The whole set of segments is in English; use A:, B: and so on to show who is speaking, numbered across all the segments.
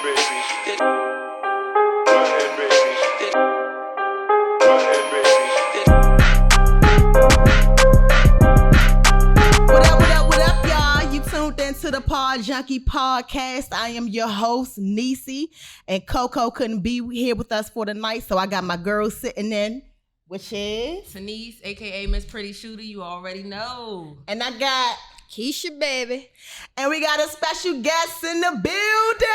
A: baby. Go ahead, baby. Go ahead, baby.
B: What up, y'all? You tuned into the Pod Junkie Podcast. I am your host, Niecy, and Coco couldn't be here with us for the night, so I got my girl sitting in, which is
C: Denise, aka Miss Pretty Shooter. You already know.
B: and I got
D: Keisha, baby.
B: and we got a special guest in the building,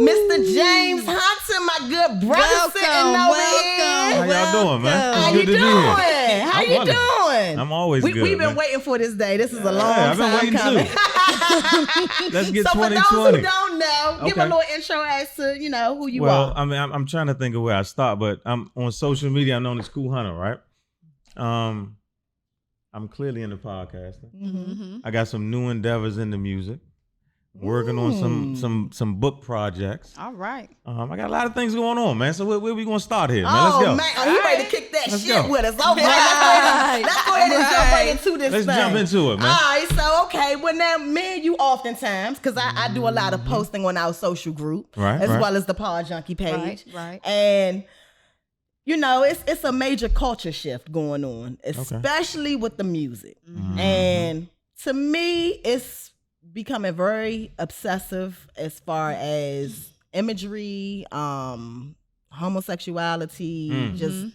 B: Mr. James Hunta, my good brother sitting over here.
E: How y'all doing, man?
B: How
E: It's
B: you
E: good to be
B: doing?
E: here.
B: How
E: I'm
B: you
E: wonderful.
B: doing?
E: I'm always good.
B: We've been
E: man.
B: waiting for this day. This is a long
E: I've been
B: time
E: waiting
B: coming.
E: too. Let's get
B: So for
E: 2020.
B: those who don't know, give a
E: Okay.
B: little intro as to who you
E: Well,
B: are.
E: I mean, I'm trying to think of where I start, but I'm on social media. I'm known as Cool Hunter, right? I'm clearly into podcasting.
B: Mm-hmm.
E: I got some new endeavors in the music. Working on some book projects.
D: All right.
E: I got a lot of things going on, man. So where we gonna start here, man?
B: Oh
E: Let's go.
B: man, you ready to kick that
E: Let's
B: shit
E: go.
B: with us? All right, let's go ahead and jump right into this.
E: Let's
B: thing.
E: jump into it, man.
B: All right, so okay, well now, me and you oftentimes, because I do a lot of posting on our social group,
E: Right,
B: as
E: right.
B: well as the Pod Junkie page,
D: Right.
B: and it's a major culture shift going on, especially with the music, and to me, it's becoming very obsessive as far as imagery, homosexuality, just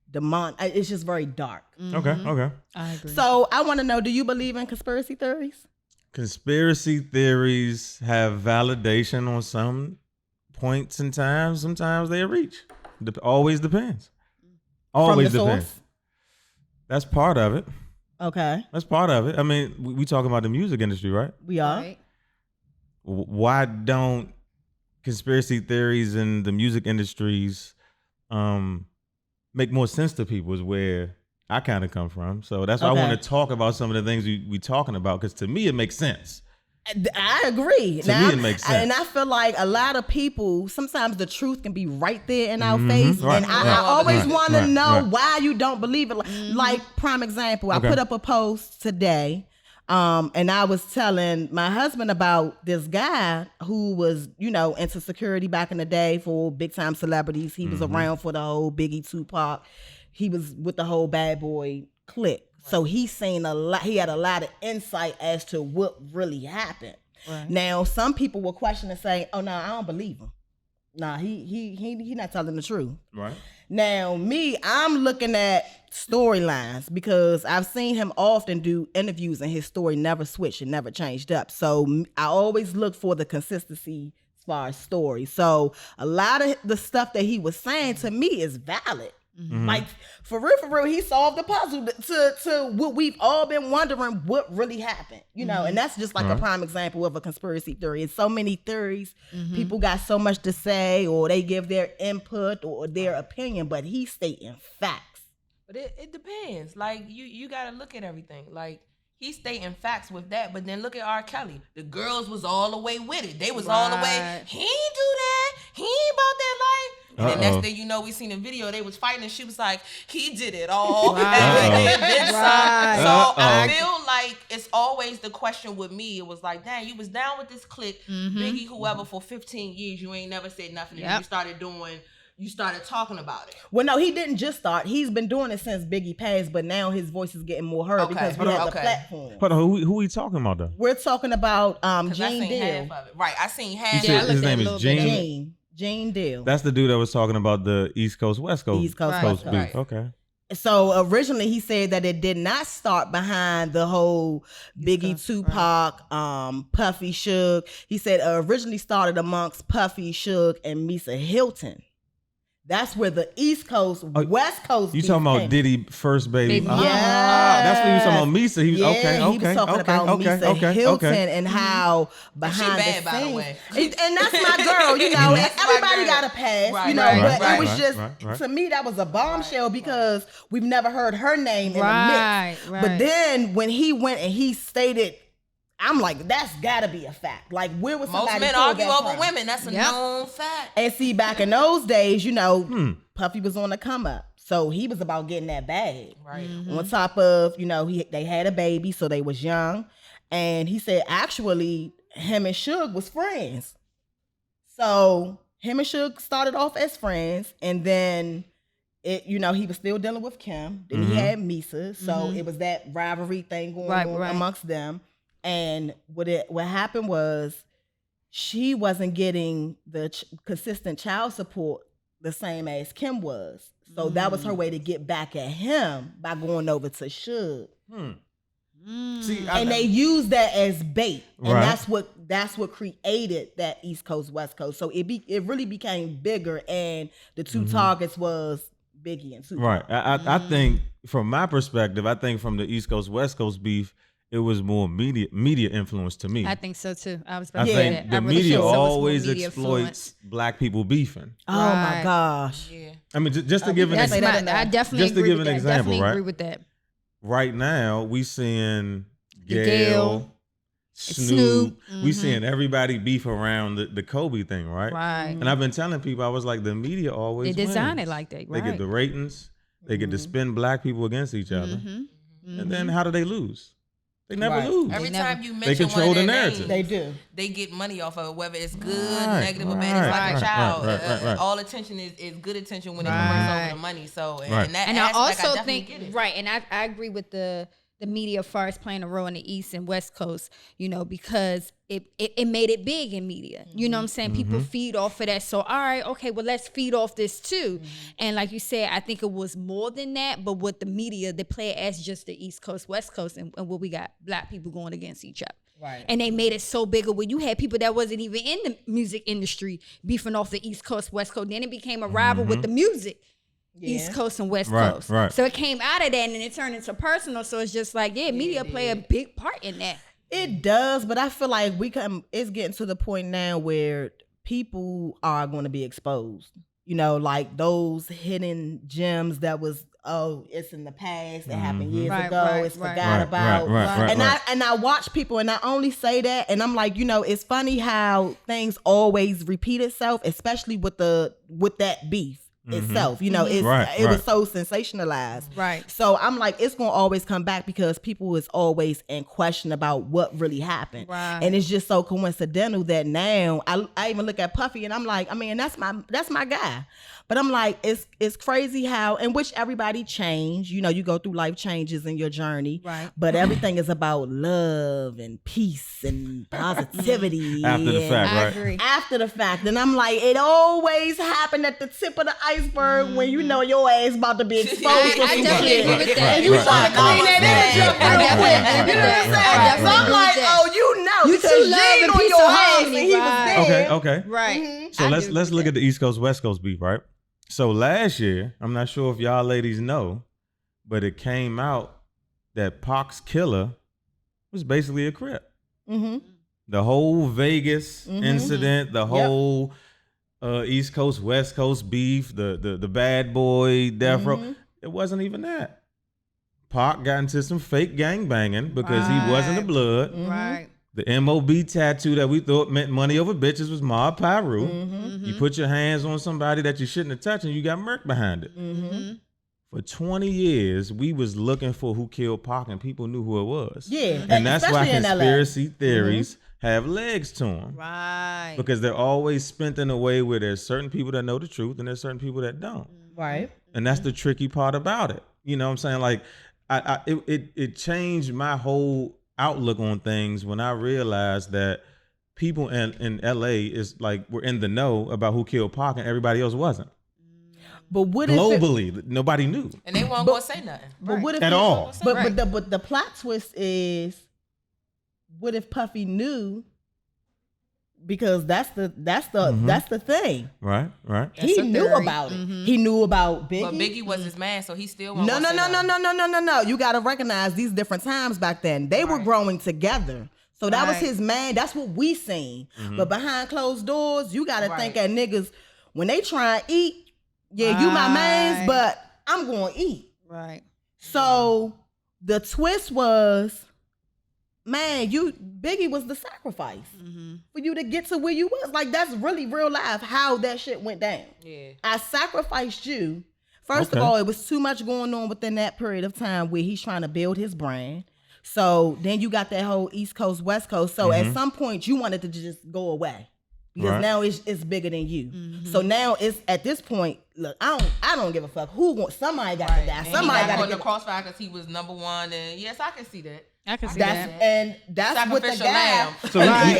B: demon. It's just very dark.
E: Okay.
D: I agree.
B: So I want to know: do you believe in conspiracy theories?
E: Conspiracy theories have validation on some points in time. Sometimes they reach. Always depends. Always
B: From the
E: depends.
B: source?
E: That's part of it.
B: Okay,
E: That's part of it. I mean, we talking about the music industry, right?
B: we are.
D: Right.
E: Why don't conspiracy theories in the music industries make more sense to people is where I kind of come from. So that's why I
B: Okay.
E: want to talk about some of the things we talking about, because to me it makes sense.
B: I agree.
E: To me, it makes sense.
B: And I feel like a lot of people, sometimes the truth can be right there in our face.
E: Right,
B: And I
E: right,
B: always
E: right,
B: want to
E: right,
B: know
E: right.
B: why you don't believe it. Like, prime example,
E: Okay.
B: I put up a post today, and I was telling my husband about this guy who was, into security back in the day for big time celebrities. He was around for the whole Biggie, Tupac. He was with the whole Bad Boy clique. So he's seen a lot. He had a lot of insight as to what really happened.
D: Right.
B: Now, some people will question and say, "Oh no, I don't believe him. Nah, he not telling the truth."
E: Right.
B: Now, me, I'm looking at storylines because I've seen him often do interviews and his story never switched and never changed up. So I always look for the consistency as far as story. So a lot of the stuff that he was saying to me is valid. Like for real, he solved the puzzle to what we've all been wondering what really happened, and that's just like a prime example of a conspiracy theory. It's so many theories, people got so much to say, or they give their input or their opinion, but he's stating facts.
C: But it depends. Like you gotta look at everything. Like he's stating facts with that, but then look at R. Kelly. The girls was all the way with it. They was all the way.
D: Right.
C: He ain't do that. He ain't about that life. And then
E: Uh-oh.
C: next thing you know, we seen a video. They was fighting, and she was like, "He did it all."
D: Right.
C: And then some.
D: Right.
C: So I
E: Uh-oh.
C: feel like it's always the question with me. It was like, "Dang, you was down with this clique, Biggie, whoever, for 15 years. You ain't never said nothing. And
D: Yep.
C: you started talking about it."
B: Well, no, he didn't just start. He's been doing it since Biggie passed, but now his voice is getting more heard
C: Okay.
B: because we have the
C: Okay.
B: platform.
E: Hold on, who we talking about though?
B: We're talking about
C: 'Cause I
B: Gene
C: seen
B: Deal.
C: half of it. Right, I seen
E: You
C: half.
E: said
D: I
E: his
D: looked at
E: name
D: a
E: is
D: little bit.
E: Gene.
B: Gene Deal.
E: That's the dude that was talking about the East Coast, West Coast,
B: East Coast,
D: Right.
B: West
E: beef.
B: Coast.
C: Right.
E: Okay.
B: So originally he said that it did not start behind the whole Biggie,
D: Coast,
B: Tupac, Puffy, Suge. He said originally started amongst Puffy, Suge, and Misa Hilton. That's where the East Coast, West Coast.
E: You
B: beef
E: talking about
B: came.
E: Diddy first baby?
D: Baby.
E: That's what he was talking about. Misa. He was
B: Yeah,
E: okay.
B: he was talking about Misa Hilton and how behind
C: bad,
B: the
C: by the
B: scenes,
C: way.
B: and that's my girl. And
C: That's my
B: everybody
C: girl.
B: got a pass,
C: Right,
B: but
C: right,
B: it was
E: right,
B: just
E: right.
B: to me that was a bombshell because we've never heard her name in
D: Right,
B: the mix.
D: right.
B: But then when he went and he stated, I'm like, that's gotta be a fact. Like, where was
C: Most
B: somebody
C: men
B: pull
C: argue
B: that
C: over
B: from?
C: women. That's a
D: Yep.
C: known fact.
B: And see, back in those days, Puffy was on the come up. So he was about getting that bag.
C: Right.
B: On top of, they had a baby, so they was young. And he said actually him and Suge was friends. So him and Suge started off as friends, and then he was still dealing with Kim. Then he had Misa, so it was that rivalry thing going on amongst them. And what happened was she wasn't getting the consistent child support the same as Kim was. So that was her way to get back at him by going over to Suge.
E: See,
B: They used that as bait, and
E: Right.
B: that's what created that East Coast West Coast. So it really became bigger, and the two targets was Biggie and Tupac.
E: Right. I think from my perspective, I think from the East Coast West Coast beef, it was more media influence to me.
D: I think so too. I was about
E: I
D: to say
E: think
D: that.
E: the
D: I really
E: media
D: feel so it's more
E: always
D: media
E: exploits
D: influence.
E: black people beefing.
B: Oh my
D: Right.
B: gosh.
C: Yeah.
E: I mean, just to give an
D: That's
E: example.
B: that
D: I definitely
E: Just to
D: agree
E: give
D: with
E: an
D: that.
E: example,
D: Definitely
E: right?
D: agree with that.
E: Right now, we seeing
D: Gayle,
E: Gayle, Snoop.
D: Snoop,
E: We seeing everybody beef around the Kobe thing, right?
D: Right.
E: And I've been telling people, I was like, the media always
D: They design
E: wins.
D: it like that,
E: They
D: right.
E: get the ratings. They get to spin black people against each other. And then how do they lose? They never
B: Right.
E: lose.
C: Every
D: never-
C: time you mention
E: control
C: one
E: the
C: of their
E: narrative.
C: names,
B: They do.
C: they get money off of it, whether it's good,
E: Right,
C: negative, or
E: right,
C: bad. It's like
E: right,
C: a child.
E: right.
C: All attention is good attention when it
D: Right.
C: converts over to money. So,
E: Right.
C: and that
D: And I
C: aspect,
D: also
C: definitely
D: think
C: get it.
D: right, and I agree with the media as far as playing a role in the East and West Coast, because it made it big in media. You know what I'm saying? People feed off of that. So all right, okay, well let's feed off this too. And like you said, I think it was more than that, but with the media, they play it as just the East Coast, West Coast, and what we got black people going against each other.
B: Right.
D: And they made it so bigger when you had people that wasn't even in the music industry beefing off the East Coast, West Coast. Then it became a rival with the music. East Coast and West
E: Right,
D: Coast.
E: right.
D: So it came out of that and it turned into personal. So it's just like, media play a big part in that.
B: It does, but I feel like it's getting to the point now where people are going to be exposed. Like those hidden gems that was, it's in the past, it happened years
D: Right,
B: ago,
D: right,
B: it's
D: right.
B: forgot
E: Right,
B: about.
E: right,
B: And I watch people, and I only say that, and I'm like, it's funny how things always repeat itself, especially with that beef. Itself, it was so sensationalized,
D: Right.
B: So I'm like, it's gonna always come back because people is always in question about what really happened,
D: Right.
B: and it's just so coincidental that now I even look at Puffy and I'm like, I mean, that's my guy, but I'm like, it's crazy how in which everybody change, you go through life changes in your journey,
D: Right.
B: But everything is about love and peace and positivity
E: After the
B: and-
E: fact,
D: I
E: right?
D: agree.
B: after the fact, and I'm like, it always happened at the tip of the iceberg when your ass about to be exposed. to
D: I
B: some
D: definitely
B: shit.
D: agree with that.
B: And you trying to clean that image up
D: I
B: real
D: definitely
B: quick.
D: agree
B: You
D: with
B: know what I'm
D: that. I
B: saying? So
D: definitely
B: I'm
D: agree
B: like,
D: with that.
B: you
D: You two
B: because
D: love
B: Gene
D: and
B: on
D: peace
B: your
D: and
B: house and
D: harmony,
B: he was
D: right.
B: dead.
E: Okay.
D: Right.
E: So
D: I
E: let's
D: do
E: look
D: agree
E: at the East Coast West Coast beef, right? So last year, I'm not sure if y'all ladies know, but it came out that Pac's killer was basically a Crip.
B: Mm-hmm.
E: The whole Vegas incident, the whole East Coast West Coast beef, the bad boy death row, it wasn't even that. Pac got into some fake gang banging because he wasn't the
D: Right.
E: blood.
D: Right.
E: The MOB tattoo that we thought meant money over bitches was Mob Pyru. You put your hands on somebody that you shouldn't have touched and you got murk behind it. For 20 years, we was looking for who killed Pac and people knew who it was.
B: Yeah,
E: And that's why
B: especially in LA.
E: conspiracy theories have legs to them.
D: Right.
E: Because they're always spent in a way where there's certain people that know the truth and there's certain people that don't.
B: Right.
E: And that's the tricky part about it. You know what I'm saying? Like, it changed my whole outlook on things when I realized that people in LA is like, we're in the know about who killed Pac and everybody else wasn't.
B: But what
E: Globally, nobody knew.
C: And they weren't gonna say nothing.
B: But what if
E: At all.
B: But the plot twist is, what if Puffy knew? Because that's the thing.
E: Right.
B: He
D: a
B: knew
D: theory.
B: about it. He knew about Biggie.
C: But Biggie was his man, so he still won't
B: No. You got to recognize these different times back then. They were growing together. So that was
D: Right.
B: his man. That's what we seen. But behind closed doors, you got to think that niggas, when they try and eat, you my mans,
D: Right.
B: but I'm going to eat.
D: Right.
B: So the twist was, man, Biggie was the sacrifice for you to get to where you was. Like, that's really real life how that shit went down.
C: Yeah.
B: I sacrificed you. First of
E: Okay.
B: all, it was too much going on within that period of time where he's trying to build his brand. So then you got that whole East Coast, West Coast. So at some point you wanted to just go away. because
E: Right.
B: now it's bigger than you. So now it's at this point. Look, I don't give a fuck who wants. Somebody got to die.
C: And
B: Somebody
C: he got
B: got
C: caught
B: to
C: in the crossfire because he was number one. And yes, I can see that.
D: I can see
B: That's
D: that.
B: and that's what the
C: Sacrificial
B: guy.
C: lamb.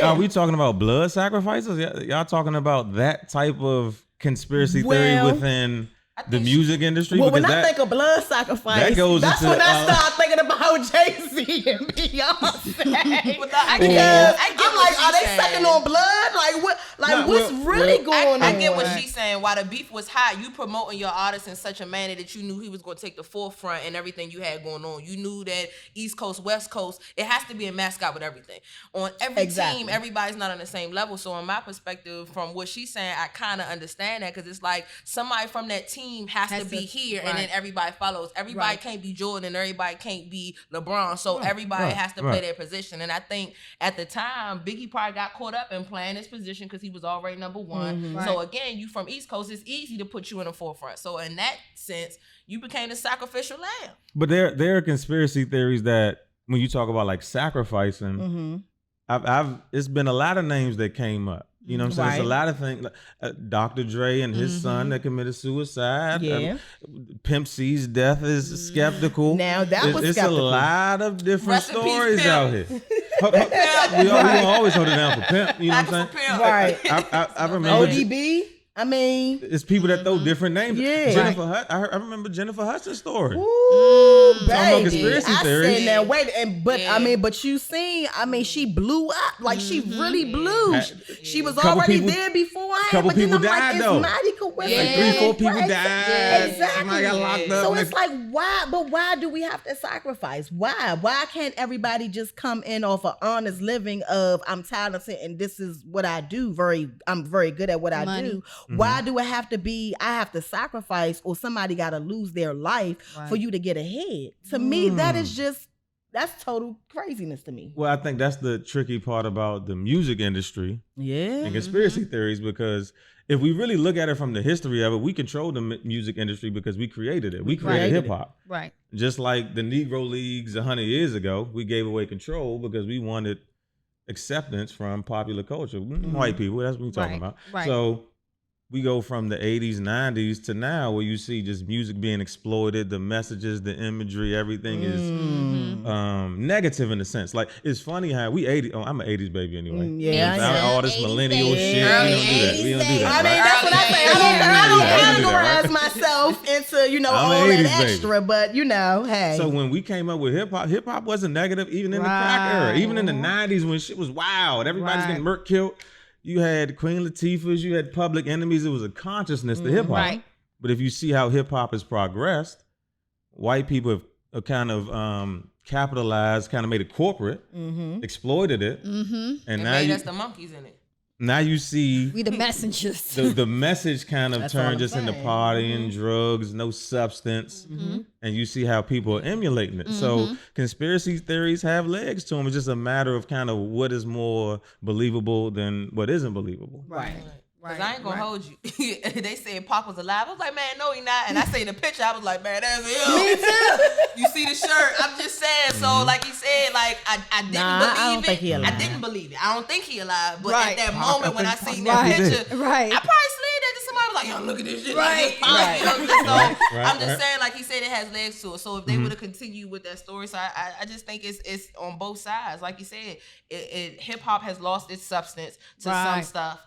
E: So are we talking about blood sacrifices? Y'all talking about that type of conspiracy theory
B: Well,
E: within the
C: think
E: music industry?
B: Well, when
E: Because
B: I think of blood sacrifice,
E: that goes
B: that's
E: into,
B: when I start thinking about Jay-Z and Beyonce.
C: But I
B: Because
C: get
B: I'm
C: what
B: like, are they
C: she's saying.
B: sucking on blood? Like what? Like
E: No,
B: what's
E: well,
B: really going on?
C: I get what she's saying. While the beef was hot, you promoting your artist in such a manner that you knew he was going to take the forefront and everything you had going on. You knew that East Coast, West Coast, it has to be a mascot with everything. On every
B: Exactly.
C: team, everybody's not on the same level. So in my perspective, from what she's saying, I kind of understand that because it's like somebody from that team has to be here and then everybody follows. Everybody can't be Jordan and everybody can't be LeBron. So everybody has to play their position. And I think at the time, Biggie probably got caught up in playing his position because he was already number one. So again, you from East Coast, it's easy to put you in the forefront. So in that sense, you became the sacrificial lamb.
E: But there are conspiracy theories that when you talk about like sacrificing, I've it's been a lot of names that came up. You know what I'm saying? It's a
B: Right.
E: lot of things. Dr. Dre and his son that committed suicide.
B: Yeah.
E: Pimp C's death is skeptical.
B: Now, that was
E: it's
B: skeptical.
E: a lot of different
C: Rest in peace,
E: stories
C: Pimp.
E: out here. We gonna always hold it down for Pimp. You know what I'm saying?
B: Right.
E: I remember
B: ODB. I mean,
E: it's people that throw different names.
B: Yeah.
E: Jennifer I remember Jennifer Hudson's story.
B: ooh,
E: about
B: baby.
E: conspiracy
B: I
E: theories.
B: said now wait, but
C: Yeah.
B: I mean, but you seen, I mean, she blew up. Like she really blew. She was
E: Couple
B: already
E: people-
B: there beforehand.
E: couple
B: but then
E: people
B: I'm like,
E: died,
B: it's
E: though.
B: mighty coincidence.
E: Like 3-4 people
B: Right,
E: died.
B: Exactly.
E: Somebody got locked up.
B: So it's like, why? But why do we have to sacrifice? Why? Why can't everybody just come in off an honest living of I'm talented and this is what I do. I'm very good at what I
D: Money.
B: do. Why do it have to be? I have to sacrifice, or somebody got to lose their life for you to get ahead. To me, that is that's total craziness to me.
E: Well, I think that's the tricky part about the music industry
B: Yeah.
E: and conspiracy theories, because if we really look at it from the history of it, we control the music industry because we created it. We created
B: created
E: hip hop.
D: Right.
E: Just like the Negro Leagues 100 years ago, we gave away control because we wanted acceptance from popular culture. White people, that's what we're talking about.
D: Right.
E: So we go from the 80s, 90s to now where you see just music being exploited, the messages, the imagery, everything is negative in a sense. Like, it's funny how we 80s, I'm an 80s baby anyway.
B: Yeah,
E: So
B: I
E: all
B: am.
E: this
D: 80s
E: millennial
D: baby.
E: shit,
D: Early
E: we don't do that.
B: I mean,
E: right?
B: that's what I say. I don't categorize myself into,
E: I'm
B: all
E: an
B: that
E: 80s baby.
B: extra, but hey.
E: So when we came up with hip hop wasn't negative even in the crack era. Even in the 90s when shit was wild, everybody's getting murk killed. You had Queen Latifah's, you had Public Enemies. It was a consciousness to hip hop.
D: Right.
E: But if you see how hip hop has progressed, white people have kind of capitalized, kind of made it corporate, exploited it, and
C: And
E: now
C: made
E: you,
C: us the monkeys in it.
E: now you see
D: We the messengers.
E: the message kind of
B: That's all
E: turned
B: I'm
E: just into
B: saying.
E: partying, drugs, no substance, and you see how people are emulating it. So conspiracy theories have legs to them. It's just a matter of kind of what is more believable than what isn't believable.
B: right.
C: Cause I ain't gonna hold you. They said Pac was alive. I was like, man, no, he not. And I seen the picture. I was like, man, that's him. Me too. You see the shirt? I'm just saying. So, like he said, like I didn't believe
B: I don't
C: it.
B: think he alive.
C: I didn't believe it. I don't think he alive. But
D: Right.
C: at that moment when I seen that
D: Right.
C: picture,
D: Right.
C: I probably slid that to somebody. Was like, yo, look at this shit.
D: Right.
C: Like, you know, so
E: Right.
C: I'm just saying, like he said, it has legs to it. So if they would have continued with that story, so I just think it's on both sides. Like you said, hip hop has lost its substance to some
D: Right.
C: stuff.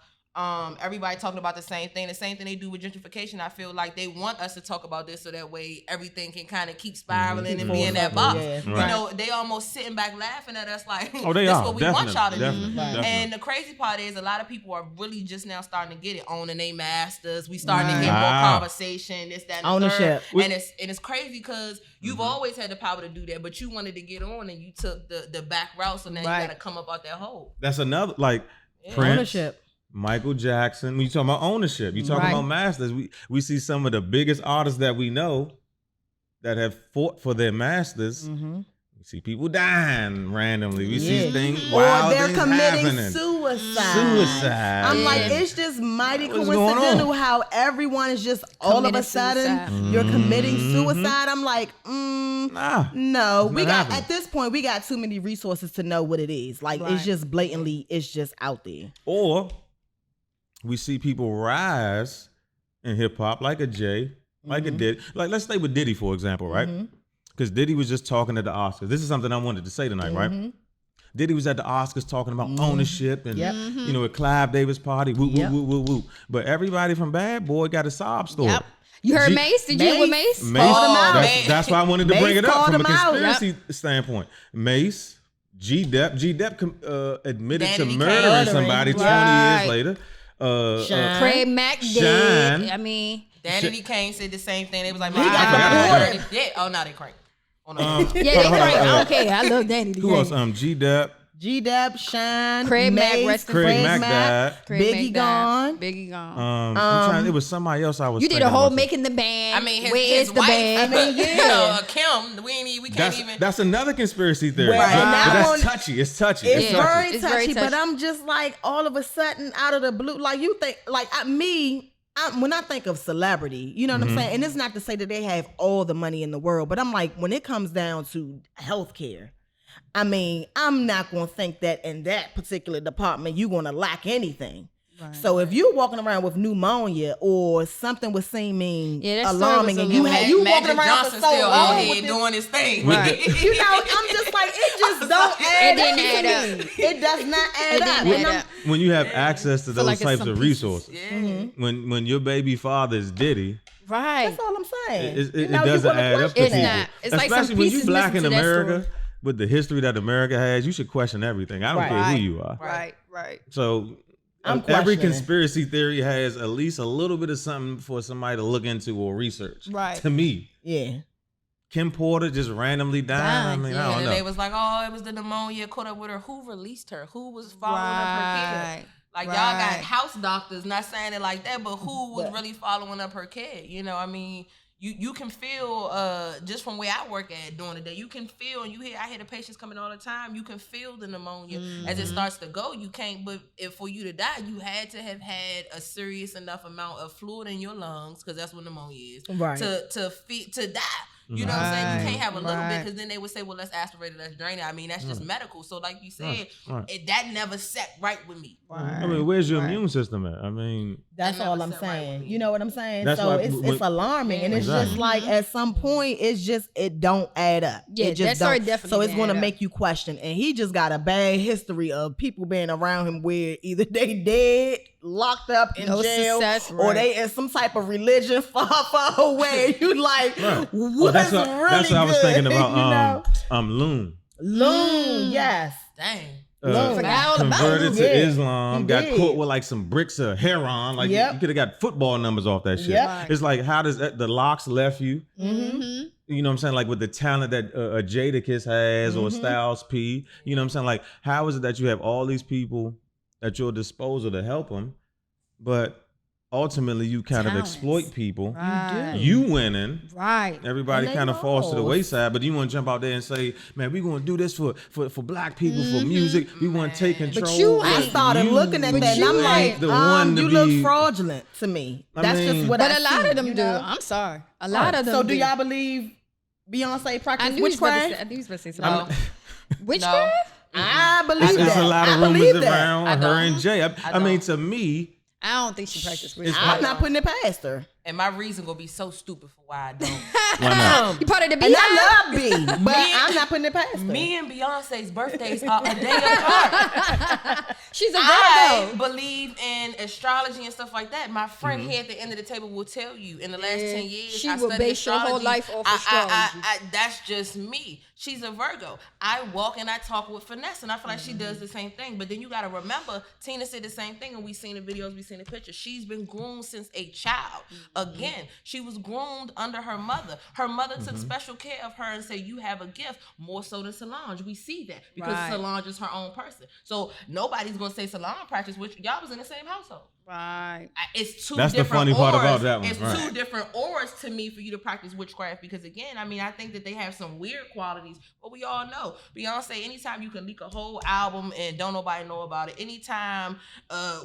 C: Everybody talking about the same thing they do with gentrification. I feel like they want us to talk about this so that way everything can kind of keep spiraling and be in that box.
B: Yeah.
C: You
E: Right.
C: know, they almost sitting back laughing at us like,
E: Oh, they
C: this
E: are.
C: what we want y'all to
E: Definitely.
C: do.
E: Definitely.
C: And the crazy part is a lot of people are really just now starting to get it, owning their masters. We starting to get more
E: Wow.
C: conversation, this, that, and the
B: Ownership.
C: third. And it's crazy because you've always had the power to do that, but you wanted to get on and you took the back route, so now you
B: Right.
C: got to come up out that hole.
E: That's another, like, Prince,
B: Ownership.
E: Michael Jackson. When you talking about ownership, you talking
D: Right.
E: about masters. We see some of the biggest artists that we know that have fought for their masters. We see people dying randomly. We see things,
B: Or
E: wild
B: they're
E: things
B: committing
E: happening.
B: suicide. I'm like,
D: Yeah.
B: it's just mighty
E: What's going
B: coincidental
E: on?
B: how everyone is just all of a
D: Committed
B: sudden
D: suicide.
B: you're committing suicide. I'm like,
E: Nah.
B: no.
E: It's
B: We
E: not
B: got
E: happening.
B: at this point we got too many resources to know what it is. Like
D: Right.
B: it's just blatantly, it's just out there.
E: Or we see people rise in hip hop, like a Jay, like a Diddy. Like, let's stay with Diddy, for example, right? Because Diddy was just talking at the Oscars. This is something I wanted to say tonight, right? Diddy was at the Oscars talking about ownership and, you know, at Clive Davis' party, whoop, whoop, whoop, whoop, whoop. But everybody from Bad Boy got a sob story.
D: Yep. You heard Mace? Did you hear with Mace?
E: That's why I wanted to bring it up from a conspiracy standpoint. Mace, G-Dep admitted to murdering somebody 20 years later.
D: Craig Mack did. I mean,
C: Danny Kane said the same thing. They was like,
B: he got deported.
C: Yeah. Oh, no, they crank. Oh, no.
D: yeah, they crank. Okay, I love Danny.
E: Who else?
B: G-Dep, Shine,
D: Craig
B: Mace,
D: Mack,
E: Craig Mack died.
B: Biggie gone.
D: Biggie gone.
E: I'm trying, it was somebody else I was.
D: You did a whole making the band.
C: I mean,
D: his
C: wife.
D: band?
C: I mean, yeah. Kim. We can't even.
E: That's another conspiracy theory.
B: Well,
E: but
B: that's
E: touchy. It's touchy.
B: It's very touchy. But I'm just like, all of a sudden, out of the blue, like you think, like when I think of celebrity, you know what I'm saying? And it's not to say that they have all the money in the world, but I'm like, when it comes down to healthcare, I mean, I'm not going to think that in that particular department, you're going to lack anything. Right. So if you're walking around with pneumonia or something was seeming alarming, and you walking around for so long
C: with doing his thing,
B: right? You know, I'm just like, it just don't add up. It does not add up.
E: When you have access to those types of resources, when your baby father is Diddy,
B: right? That's all I'm saying.
E: It doesn't add up to people.
D: Not. It's
E: especially
D: like some
E: when you black in America.
D: Story.
E: With the history that America has, you should question everything. I don't care who you are.
D: Right.
E: So every conspiracy theory has at least a little bit of something for somebody to look into or research.
D: Right.
E: To me.
B: Yeah.
E: Kim Porter just randomly died. I mean, I don't know.
C: They was like, oh, it was the pneumonia caught up with her. Who released her? Who was following up her kid? Like, y'all got house doctors, not saying it like that, but who was really following up her kid? You know, I mean, you can feel, just from where I work at during the day, you can feel, and I hear the patients coming all the time, you can feel the pneumonia as it starts to go. You can't, but for you to die, you had to have had a serious enough amount of fluid in your lungs, because that's what pneumonia is, to die. You know what I'm saying? You can't have a little bit, because then they would say, well, let's aspirate it, let's drain it. I mean, that's just medical. So like you said, that never set right with me.
E: I mean, where's your immune system at? I mean,
B: that's all I'm saying. Right, you know what I'm saying?
E: That's
B: so it's alarming, and it's just like, at some point, it don't add up.
D: Yeah,
B: it just
D: don't. Definitely.
B: So it's going to make you question. And he just got a bad history of people being around him where either they dead, locked up in jail, or they in some type of religion far away. You like, that's what I was thinking about.
E: Loon.
B: Loon, yes.
C: Dang.
E: Converted to Islam, got caught with like some bricks of heroin. Like you could have got football numbers off that shit. Yep. It's like, how does the locks left you? You know what I'm saying? Like with the talent that Jadakiss has or Styles P. You know what I'm saying? Like, how is it that you have all these people at your disposal to help them, but ultimately you kind of exploit people.
D: Right.
E: You winning.
D: Right.
E: Everybody kind of falls to the wayside, but you want to jump out there and say, man, we're going to do this for black people, for music. We want to take control.
B: But I started looking at that, and I'm like, you look fraudulent to me. That's just what I see.
D: But a lot of them do. I'm sorry. A lot of them do.
B: So do y'all believe Beyonce practiced witchcraft?
D: I knew you was going to say something. Witchcraft?
B: I believe that.
E: There's a lot of rumors around her and Jay. I mean, to me,
D: I don't think she practiced witchcraft.
B: I'm not putting it past her.
C: And my reason gonna be so stupid for why I don't.
E: Why not?
D: You part of the
B: B. And I love B, but I'm not putting it past her.
C: Me and Beyonce's birthdays are a day apart.
D: She's a Virgo.
C: I believe in astrology and stuff like that. My friend here at the end of the table will tell you in the last 10 years,
D: she will base your whole life off astrology.
C: That's just me. She's a Virgo. I walk and I talk with finesse, and I feel like she does the same thing. But then you got to remember, Tina said the same thing, and we seen the videos, we seen the pictures. She's been groomed since a child. Again, she was groomed under her mother. Her mother took special care of her and said, you have a gift, more so than Solange. We see that because Solange is her own person. So nobody's going to say Solange practice, which y'all was in the same household.
D: Right.
C: It's two
E: That's
C: different
E: the funny
C: auras.
E: part about that one.
C: It's two different auras to me for you to practice witchcraft, because again, I mean, I think that they have some weird qualities, but we all know. Beyonce, anytime you can leak a whole album and don't nobody know about it, anytime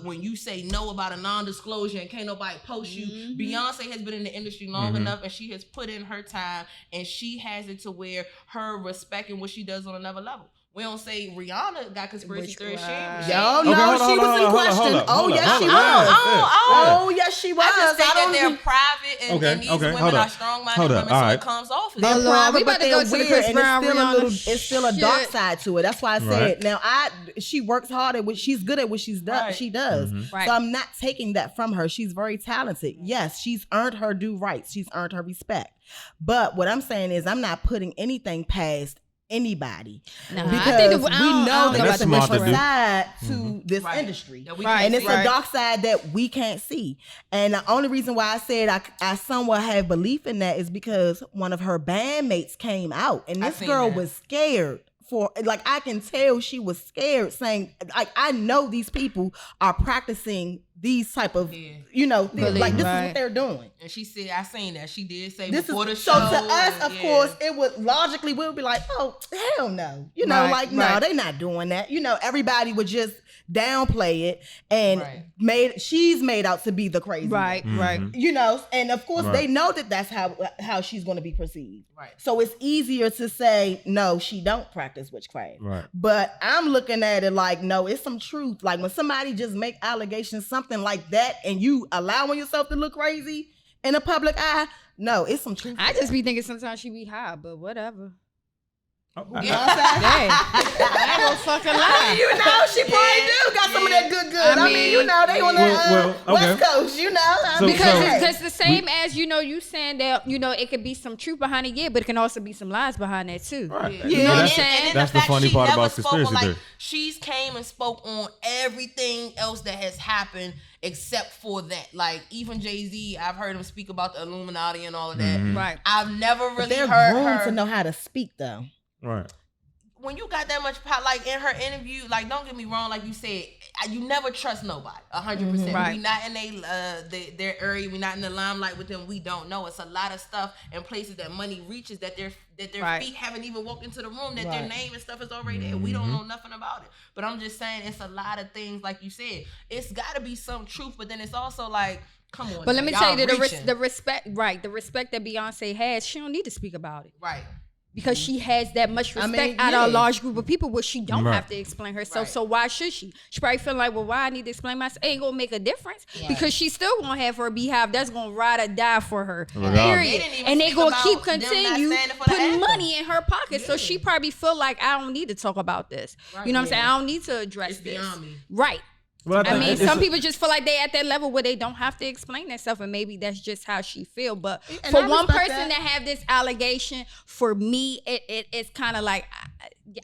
C: when you say no about a non-disclosure and can't nobody post you, Beyonce has been in the industry long enough, and she has put in her time, and she has it to where her respect and what she does on another level. We don't say Rihanna got conspiracy theories.
B: Yo, no, she was in question. Oh, yes, she was. Oh, yes, she was.
C: I just think that they're private and these women are strong-minded women, so it comes off as
B: they're private,
D: we about
B: but
D: to go
B: they're
D: to the
B: weird,
D: Chris
B: and
D: Brown,
B: it's still a dark side to it. That's why I said, now she works hard at what she's good at what she does.
E: Mm-hmm.
B: So I'm not taking that from her. She's very talented. Yes, she's earned her due rights. She's earned her respect. But what I'm saying is I'm not putting anything past anybody, because we know that there's a different side to this industry, and it's a dark side that we can't see. And the only reason why I said I somewhat have belief in that is because one of her bandmates came out, and this girl was scared. Like, I can tell she was scared, saying, like, I know these people are practicing these type of, you know, things. Like, this is what they're doing.
C: And she said, I seen that. She did say
B: this
C: before the show.
B: So to us, of course, it would logically, we would be like, oh, hell no. You know, no, they're not doing that. You know, everybody would just downplay it, and she's made out to be the crazy one.
D: Right.
B: You know, and of course they know that that's how she's going to be perceived. Right. So it's easier to say, no, she don't practice witchcraft. Right. But I'm looking at it like, no, it's some truth. Like, when somebody just make allegations, something like that, and you allowing yourself to look crazy in the public eye, no, it's some truth.
D: I just be thinking sometimes she be high, but whatever.
B: You know what I'm saying?
D: I ain't gonna fucking lie.
B: You know, she probably do got some of that good. I mean, you know, they on the West Coast, you know.
D: Because it's the same as, you know, you saying that, you know, it could be some truth behind it, but it can also be some lies behind that too.
E: Right.
D: You know what I'm saying?
E: That's the funny part about conspiracy theory.
C: She's came and spoke on everything else that has happened except for that. Like, even Jay-Z, I've heard him speak about the Illuminati and all of that.
D: Right.
C: I've never really heard her
B: to know how to speak, though.
E: Right.
C: When you got that much power, like in her interview, like, don't get me wrong, like you said, you never trust nobody, 100%.
D: Right.
C: We not in their area, we not in the limelight with them. We don't know. It's a lot of stuff and places that money reaches that their feet haven't even walked into the room, that their name and stuff is already there. We don't know nothing about it. But I'm just saying, it's a lot of things, like you said. It's got to be some truth, but then it's also like, come on.
D: But let me tell you, the respect that Beyonce has, she don't need to speak about it.
C: Right.
D: Because she has that much respect out of a large group of people where she don't have to explain herself. So why should she? She probably feel like, well, why I need to explain myself? Ain't gonna make a difference because she's still gonna have her beehive that's gonna ride or die for her. Period. And they gonna keep continue putting money in her pocket. So she probably feel like, I don't need to talk about this. You know what I'm saying? I don't need to address this.
C: Beyond me.
D: Right.
E: Well,
D: I mean, some people just feel like they at that level where they don't have to explain themselves, and maybe that's just how she feel. But for one person to have this allegation, for me, it's kind of like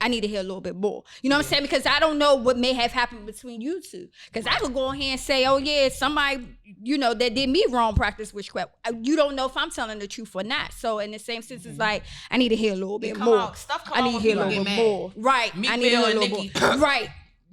D: I need to hear a little bit more. You know what I'm saying? Because I don't know what may have happened between you two. Because I could go ahead and say, oh yeah, somebody, you know, that did me wrong practice witchcraft. You don't know if I'm telling the truth or not. So in the same sense, it's like I need to hear a little bit more. I need to hear a little bit more. Right. I need to hear a little bit more. Right.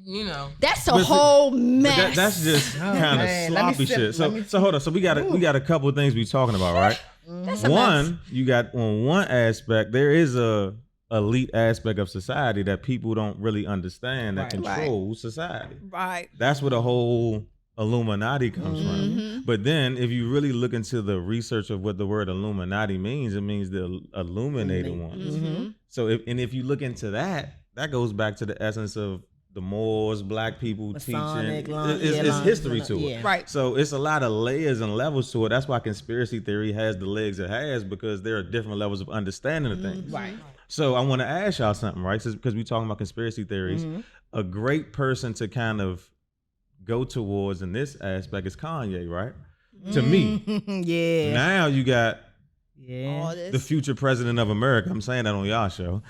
C: You know,
D: that's a whole mess.
E: That's just kind of sloppy shit. So hold on. So we got a couple of things we talking about, right? One, you got on one aspect, there is a elite aspect of society that people don't really understand that control society. Right. That's where the whole Illuminati comes from. But then if you really look into the research of what the word Illuminati means, it means the illuminated ones. So if you look into that, that goes back to the essence of the Moors, black people
B: Masonic,
E: teaching. It's history to it. Right. So it's a lot of layers and levels to it. That's why conspiracy theory has the legs it has, because there are different levels of understanding of things. Right. So I want to ask y'all something, right? Because we're talking about conspiracy theories. A great person to kind of go towards in this aspect is Kanye, right? To me. Yeah. Now you got the future president of America. I'm saying that on y'all show.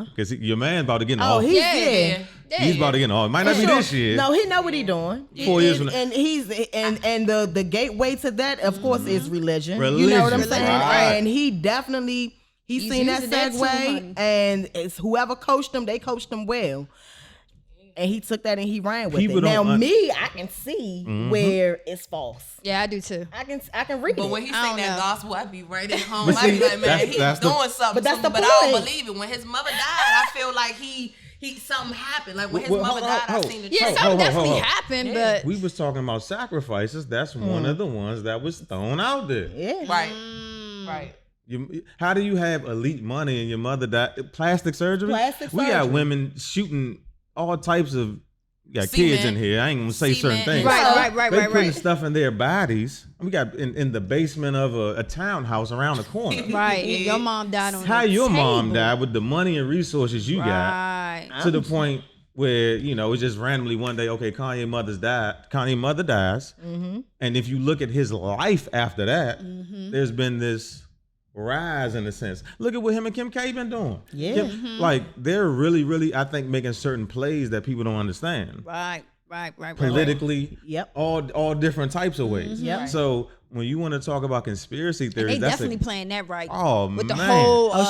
E: Because your man about to get in office. He's about to get in office. Might not be this year.
B: No, he know what he's doing.
E: 4 years from now.
B: And he's and the gateway to that, of course, is religion. You know what I'm saying? Right. And he definitely he's seen that segue, and it's whoever coached him, they coached him well. And he took that and he ran with it. Now I can see where it's false.
D: Yeah, I do too.
B: I can read it.
C: But when he sang that gospel, I'd be right at home. I'd be like, man, he's doing something. But I don't believe it. When his mother died, I feel like he something happened. Like when his mother died, I seen the truth.
D: Yeah, something definitely happened. But
E: we was talking about sacrifices. That's one of the ones that was thrown out there.
C: Yeah. Right. Right.
E: How do you have elite money and your mother died? Plastic surgery? We got women shooting all types of kids in here. I ain't gonna say certain things.
D: Right.
E: They putting stuff in their bodies. We got in the basement of a townhouse around the corner.
D: Right. Your mom died on
E: How
D: the
E: your
D: table.
E: mom died with the money and resources you got to the point where, it's just randomly one day, okay, Kanye mother dies.
B: Mm-hmm.
E: And if you look at his life after that, there's been this rise in a sense. Look at what him and Kim K been doing.
B: Yeah.
E: Like they're really, really, I think, making certain plays that people don't understand.
D: Right.
E: Politically,
B: Yep.
E: all different types of ways.
B: Yep.
E: So when you want to talk about conspiracy theories,
D: They definitely playing that right.
E: Oh,
D: with the
E: man.
D: whole.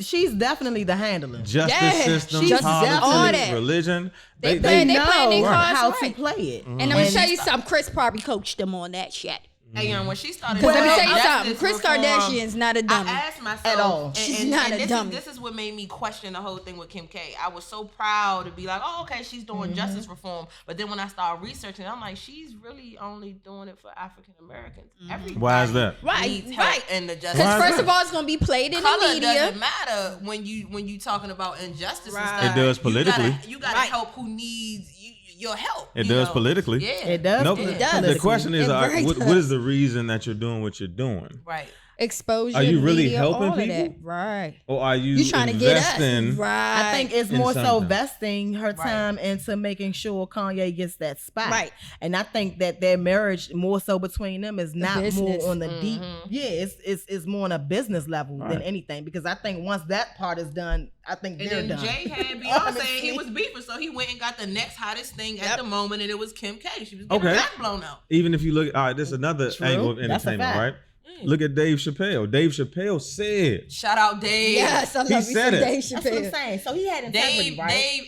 B: She's definitely the handler.
E: Justice system,
B: she's
E: politics,
D: all that.
E: religion.
D: They playing their
B: know
D: cards
B: how
D: right.
B: to play it.
D: And I'm gonna tell you something. Chris probably coached them on that shit.
C: Hey, when she started,
D: Because let me
C: doing
D: tell you
C: justice
D: something. Chris
C: reform,
D: Kardashian is not a dummy.
C: I asked myself
B: At all.
D: She's not a dummy.
C: This is what made me question the whole thing with Kim K. I was so proud to be like, oh, okay, she's doing justice reform. But then when I started researching, I'm like, she's really only doing it for African Americans. Everybody
E: Why is that?
C: needs help in the justice.
D: Because
E: Why is
D: first
E: that?
D: of all, it's gonna be played in
C: Color
D: the media.
C: doesn't matter when you talking about injustice and stuff.
E: It does politically.
C: You gotta help who needs your help.
E: It
C: you
E: does
C: know?
E: politically.
C: Yeah,
B: It does.
E: Nope.
B: It
D: does.
E: The question is,
D: It very
E: what
D: does.
E: is the reason that you're doing what you're doing?
C: right.
D: Exposure.
E: Are you really
D: media,
E: helping
D: all of
E: people?
D: that. Right.
E: Or are you
D: You trying to get us
E: investing?
D: right?
B: I think it's
E: in
B: more so
E: something.
B: vesting her time into making sure Kanye gets that spot.
D: Right.
B: And I think that their marriage more so between them is not
D: business.
B: more on the deep. Yeah, it's more on a business level than
E: Right.
B: anything. Because I think once that part is done, I think
C: And
B: they're
C: then
B: done.
C: Jay had Beyonce and he was beefing, so he went and got the next hottest thing at the moment, and it was Kim K. She was getting her
E: Okay.
C: back blown out.
E: Even if you look, all right, this is another
B: True.
E: angle of
B: That's a
E: entertainment,
B: fact.
E: right? Look at Dave Chappelle. Dave Chappelle said,
C: Shout out Dave.
D: Yes, I love
E: He
D: me
E: said
D: some
E: it.
D: Dave
B: That's what I'm
D: Chappelle.
B: saying. So he had integrity,
C: Dave,
B: right?
C: Dave,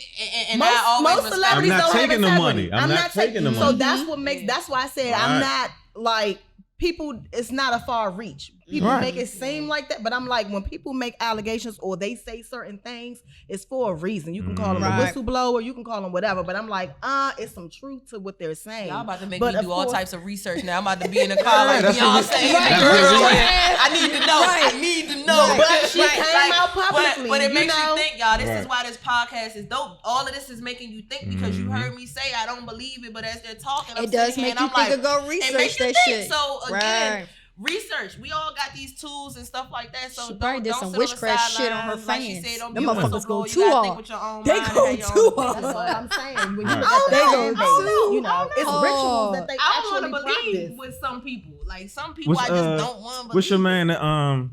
C: and I always
B: most
C: respect
B: celebrities
E: I'm not
B: don't have
E: taking the
B: integrity.
E: money. I'm not taking the
B: So
E: money.
B: that's what makes. That's why I said
E: Right.
B: I'm not like people. It's not a far reach. People
E: Right.
B: make it seem like that, but I'm like, when people make allegations or they say certain things, it's for a reason. You can call them
D: Right.
B: a whistleblower, you can call them whatever, but I'm like, it's some truth to what they're saying.
C: Y'all about to make
B: But
C: me
B: of
C: do all
B: course-
C: types of research now. I'm about to be in the car like
E: that's what
C: Beyonce.
E: we-
C: and the
E: that's
C: girl.
E: what we-
C: I need to know.
D: Right.
C: I need to know.
B: But she came out publicly,
C: But it
B: you
C: makes
B: know?
C: you think, y'all. This is
E: Right.
C: why this podcast is dope. All of this is making you think because you heard me say I don't believe it, but as they're talking, I'm
D: It does
C: sitting here
D: make
C: and
D: you
C: I'm
D: think
C: like,
D: or go
C: it makes
D: research
C: you
D: that
C: think.
D: shit.
C: So again.
D: Right.
C: Research. We all got these tools and stuff like that. So
D: She
C: don't,
D: probably did
C: don't
D: some
C: sit on the
D: witchcraft shit on her
C: sidelines. Like she
D: fans.
C: said, don't
D: Them
C: be a
D: motherfuckers go
C: whistleblower.
D: too
C: You gotta think
D: hard.
C: with your own
D: They
C: mind and
D: go
C: have your
D: too
C: own
D: hard.
B: That's
C: business.
B: all I'm saying. When you
E: Right.
B: look at
D: They
B: the
D: go
B: end
D: too
B: goal, you know,
D: hard.
B: it's rituals that they
C: I don't
B: actually
C: want to believe
B: practice.
C: with some people. Like some people, I just don't want to believe.
E: What's your man that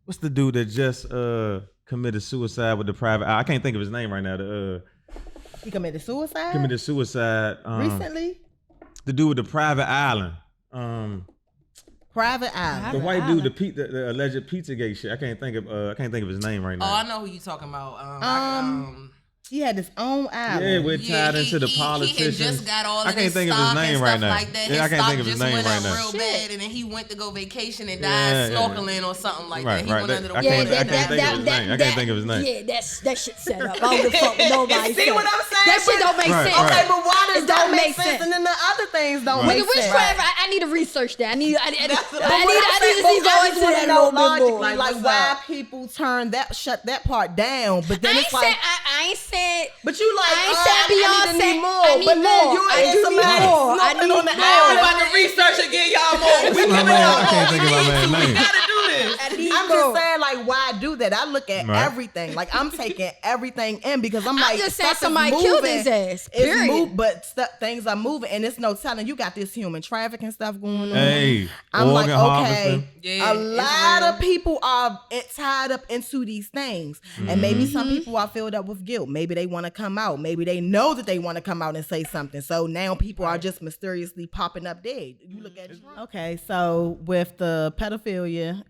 E: what's the dude that just committed suicide with the private eye? I can't think of his name right now.
B: He committed suicide
E: Committed suicide
B: recently.
E: the dude with the private island.
B: Private eye.
E: The white dude, the alleged Pizzagate shit. I can't think of his name right
C: Oh, I
E: now.
C: know who you talking about.
B: He had his own
E: Yeah,
B: island.
E: we're tied into the politicians.
C: He had just got all of
E: I can't
C: this
E: think of his
C: stock and
E: name
C: stuff
E: right now.
C: like that.
E: Yeah, I
C: His
E: can't
C: stock
E: think of his
C: just
E: name
C: went
E: right
C: up
E: now.
C: real bad, and then he went to go vacation and
E: Yeah,
C: died
E: yeah.
C: snorkeling or something like
E: Right,
C: that. He
E: right.
C: went under the
E: I
C: water.
E: can't- I
C: and
E: can't think of his name. I can't think of his name.
D: Yeah, that shit set up. I don't give a fuck what nobody
B: See
D: say.
B: what I'm saying?
D: That shit don't make
E: Right,
D: sense.
E: right.
B: Okay, but why does
D: It
B: that
D: don't
B: make
D: make
B: sense?
D: sense.
B: And then the other things don't
E: Right.
B: make
D: Which
B: sense.
D: forever, I need to research that. I need to see
B: But
D: that
B: what I'm saying,
D: a little
B: wanna
D: bit
B: know
D: more.
B: logically, like
C: what's
B: why
C: up?
B: people shut that part down, but then
D: I
B: it's
D: ain't
B: like,
D: said, I ain't said,
B: but you like,
D: I ain't
B: I
D: said
B: need
D: Beyonce.
B: to need more,
D: I need
B: but then
D: more.
B: you
D: I
B: ain't
D: do need
B: somebody
D: more. I
B: snooping
D: need
B: on the
D: more.
B: island.
C: I'm about to research and get y'all more. We
E: My
C: giving
E: man,
C: y'all
E: I
C: more.
E: can't think of my man's
C: We
E: name.
C: gotta do this.
D: I need
B: I'm
D: more.
B: just saying, like, why do that? I look at
E: Right.
B: everything. Like, I'm taking everything in because I'm
D: I'm
B: like,
D: just saying
B: stuff is
D: somebody killed
B: moving.
D: his ass,
B: It's
D: period.
B: but things are moving, and it's no telling. You got this human trafficking stuff going on.
E: Hey,
B: I'm like,
E: organ harvesting.
B: okay,
C: Yeah,
B: a
C: it's
B: lot
C: real.
B: of people are tied up into these things, and maybe some people are filled up with guilt. Maybe they want to come out. Maybe they know that they want to come out and say something. So now people are just mysteriously popping up dead. You look at okay, so with the pedophilia,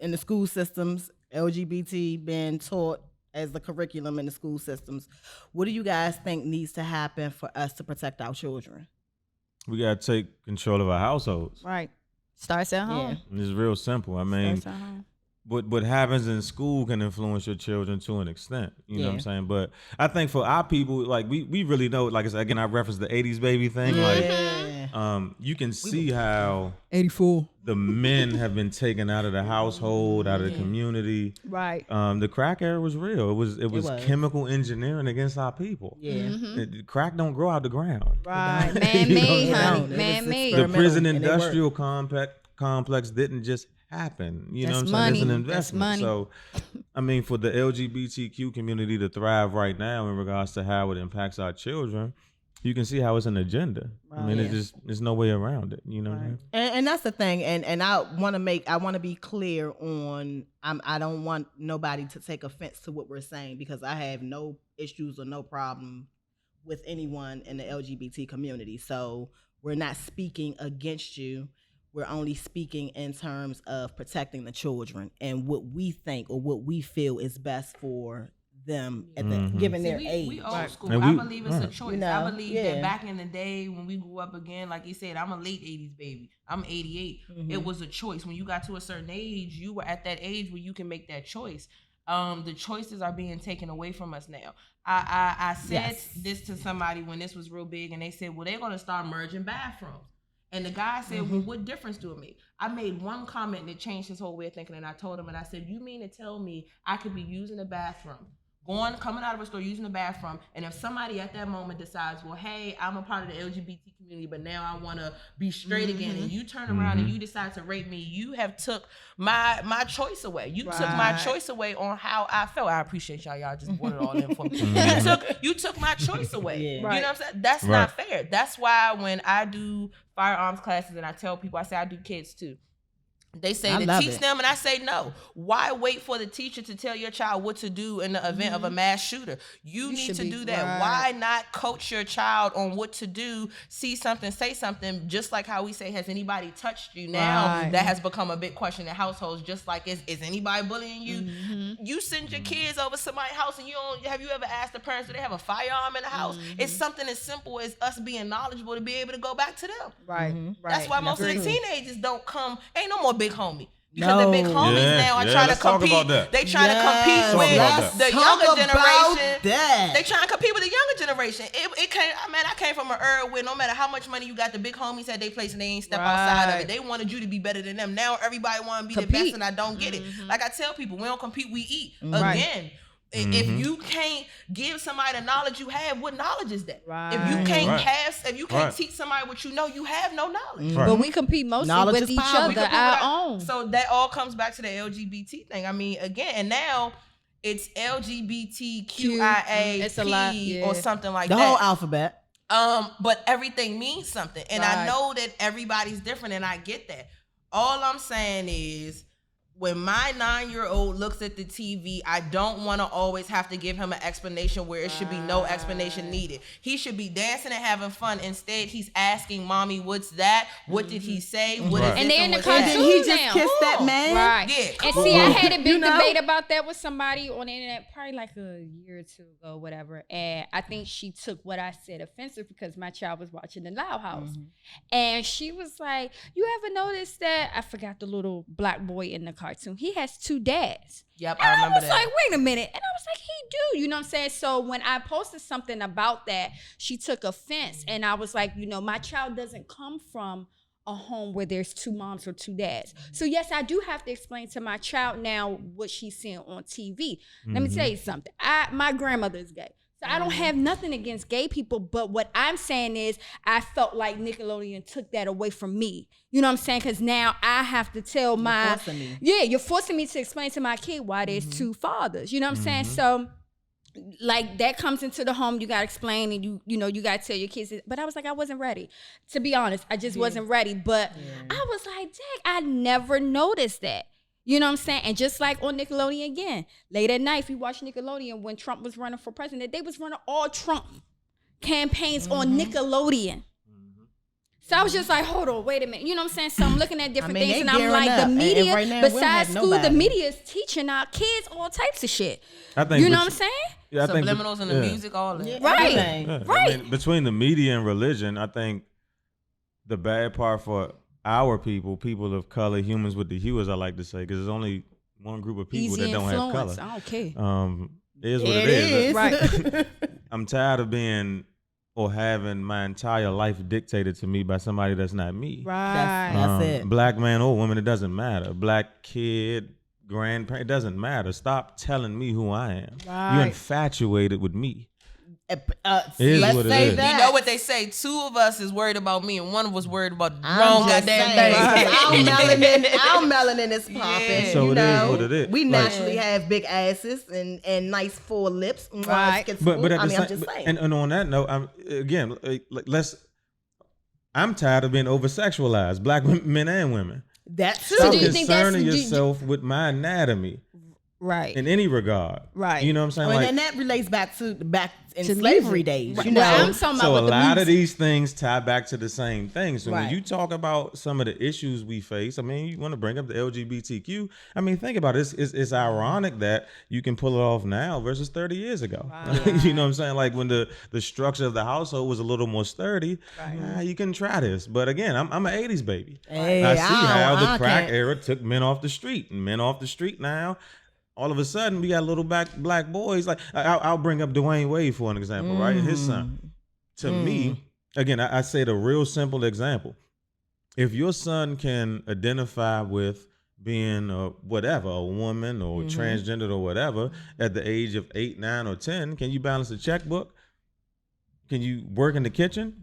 B: in the school systems, LGBT being taught as the curriculum in the school systems, what do you guys think needs to happen for us to protect our children?
E: We gotta take control of our households.
D: Right. Starts at home.
E: And it's real simple. I mean,
D: Starts at home.
E: what happens in school can influence your children to an extent. You know what I'm
B: Yeah.
E: saying? But I think for our people, like we really know, like I said, again, I referenced the 80s baby thing. Like
B: Yeah.
E: You can see how
D: 84.
E: the men have been taken out of the household, out of the community.
D: Right.
E: The crack era was real. It was
B: was.
E: chemical engineering against our people.
B: Yeah.
E: Crack don't grow out the ground.
D: Right.
B: You know
D: Man-made,
B: what I'm
D: honey.
B: saying?
D: Man-made.
E: The prison
B: and they
E: industrial complex didn't just happen. You know
D: That's
E: what I'm saying? It's an
D: money.
E: investment.
D: That's money.
E: So, I mean, for the LGBTQ community to thrive right now in regards to how it impacts our children, you can see how it's an agenda. I mean, there's no way around it. You know what I mean?
B: And that's the thing. And I want to be clear on. I don't want nobody to take offense to what we're saying, because I have no issues or no problem with anyone in the LGBT community. So we're not speaking against you. We're only speaking in terms of protecting the children and what we think or what we feel is best for them at the given their age.
C: We old school.
E: And
C: I
E: we-
C: believe it's a choice.
B: You know,
C: I believe
B: yeah.
C: that back in the day when we grew up again, like you said, I'm a late 80s baby. I'm 88. It was a choice. When you got to a certain age, you were at that age where you can make that choice. The choices are being taken away from us now. I said this to somebody when this was real big, and they said, well, they're going to start merging bathrooms. And the guy said, well, what difference do it make? I made one comment that changed his whole way of thinking, and I told him, and I said, you mean to tell me I could be using the bathroom, coming out of a store, using the bathroom, and if somebody at that moment decides, well, hey, I'm a part of the LGBT community, but now I want to be straight again, and you turn around and you decide to rape me, you have took my choice away. You took my choice away on how I felt. I appreciate y'all. Y'all just brought it all in for me. You took my choice away.
B: Yeah.
C: You know what I'm saying? That's not fair. That's why when I do firearms classes and I tell people, I say I do kids too. They say to teach them, and I say no. Why wait for the teacher to tell your child what to do in the event of a mass shooter? You need to do that. Why not coach your child on what to do, see something, say something, just like how we say, has anybody touched you? Now that has become a big question in households, just like is anybody bullying you? You send your kids over somebody's house and have you ever asked the parents, do they have a firearm in the house? It's something as simple as us being knowledgeable to be able to go back to them.
D: Right.
C: That's why most of the teenagers don't come, ain't no more big homie. Because the big homies now are trying to compete. They trying to compete with the younger generation. They trying to compete with the younger generation. It came, I came from an era where no matter how much money you got, the big homies had their place and they ain't step outside of it. They wanted you to be better than them. Now everybody want to be the best, and I don't get it. Like I tell people, we don't compete, we eat. Again. If you can't give somebody the knowledge you have, what knowledge is that? If you can't teach somebody what you know, you have no knowledge.
D: But we compete mostly
B: Knowledge
D: with
B: is
D: each
B: power.
D: other, our own.
C: So that all comes back to the LGBT thing. I mean, again, and now it's LGBTQIA
D: It's a lot,
C: or something like
B: the
C: that.
B: whole alphabet.
C: But everything means something. And I know that everybody's different, and I get that. All I'm saying is, when my 9-year-old looks at the TV, I don't want to always have to give him an explanation where it should be no explanation needed. He should be dancing and having fun. Instead, he's asking, Mommy, what's that? What did he say? What is
D: And
C: this
D: they're in the
C: what's that?
D: cartoon
B: He just
D: now.
B: kissed that man.
D: Right.
C: Yeah,
D: And see, I had a big
B: You know?
D: debate about that with somebody on the internet probably like a year or two ago, whatever. And I think she took what I said offensive because my child was watching the Loud House. And she was like, you ever notice that? I forgot the little black boy in the cartoon. He has 2 dads.
C: Yep,
D: And
C: I remember
D: was
C: that.
D: like, wait a minute. And I was like, he do. You know what I'm saying? So when I posted something about that, she took offense. And I was like, my child doesn't come from a home where there's 2 moms or 2 dads. So yes, I do have to explain to my child now what she's seeing on TV. Let me tell you something. My grandmother is gay. So I don't have nothing against gay people, but what I'm saying is I felt like Nickelodeon took that away from me. You know what I'm saying? Because now I have to tell you're forcing me to explain to my kid why there's 2 fathers. You know what I'm saying? So like that comes into the home, you gotta explain, and you gotta tell your kids. But I was like, I wasn't ready. To be honest, I just wasn't ready. But I was like, dang, I never noticed that. You know what I'm saying? And just like on Nickelodeon again, late at night, if you watch Nickelodeon, when Trump was running for president, they was running all Trump campaigns on Nickelodeon. So I was just like, hold on, wait a minute. You know what I'm saying? So I'm looking at different things, and I'm like, the media,
B: and right now, we don't
D: besides
B: have
D: school,
B: nobody.
D: the media is teaching our kids all types of shit.
E: I think
D: You know what I'm saying?
E: Yeah, I think
C: Subliminals in the music, all that.
D: Right.
E: Yeah,
D: Right.
E: I mean, between the media and religion, I think the bad part for our people of color, humans with the hue, as I like to say, because there's only one group of people
D: Easy
E: that don't have
D: influence.
E: color.
D: I don't care.
E: It is what it is.
D: Right.
E: I'm tired of being or having my entire life dictated to me by somebody that's not me.
D: Right.
B: That's it.
E: Black man or woman, it doesn't matter. Black kid, grandparent, it doesn't matter. Stop telling me who I am.
D: Right.
E: You're infatuated with me.
B: See,
E: is
B: let's
E: what it
B: say
E: is.
B: that.
C: You know what they say? 2 of us is worried about me, and 1 of us worried about the
B: I'm
C: wrong
B: just
C: goddamn
B: saying,
C: thing.
B: Our melanin is popping.
C: Yeah.
E: So
B: you
E: it is
B: know?
E: what it is.
B: We
E: Like-
B: naturally have big asses and nice full lips.
D: Right.
E: But at
B: I
E: the
B: mean,
E: same,
B: I'm just saying.
E: and on that note, I'm tired of being over sexualized, black men and women.
B: That's
D: So
E: Stop
D: do you think that's-
E: concerning
D: do-
E: yourself with my anatomy
D: Right.
E: in any regard.
D: Right.
E: You know what I'm saying?
B: and
E: Like,
B: then that relates back in
D: To
B: slavery
D: slavery.
B: days.
D: Right.
B: You know,
D: Well, I'm talking
E: so
D: about
E: a
D: with the
E: lot of
D: music.
E: these things tie back to the same thing. So when
B: Right.
E: you talk about some of the issues we face, I mean, you want to bring up the LGBTQ. I mean, think about it. It's ironic that you can pull it off now versus 30 years ago. You know what I'm saying? Like when the structure of the household was a little more sturdy, you can try this. But again, I'm an 80s baby.
B: Hey,
E: I see how the
B: I
E: crack
B: can't-
E: era took men off the street, and men off the street now. All of a sudden, we got little black boys. Like I'll bring up Dwayne Wade for an example, right? His son. To me, again, I say the real simple example. If your son can identify with being a woman or transgender or whatever, at the age of 8, 9, or 10, can you balance a checkbook? Can you work in the kitchen?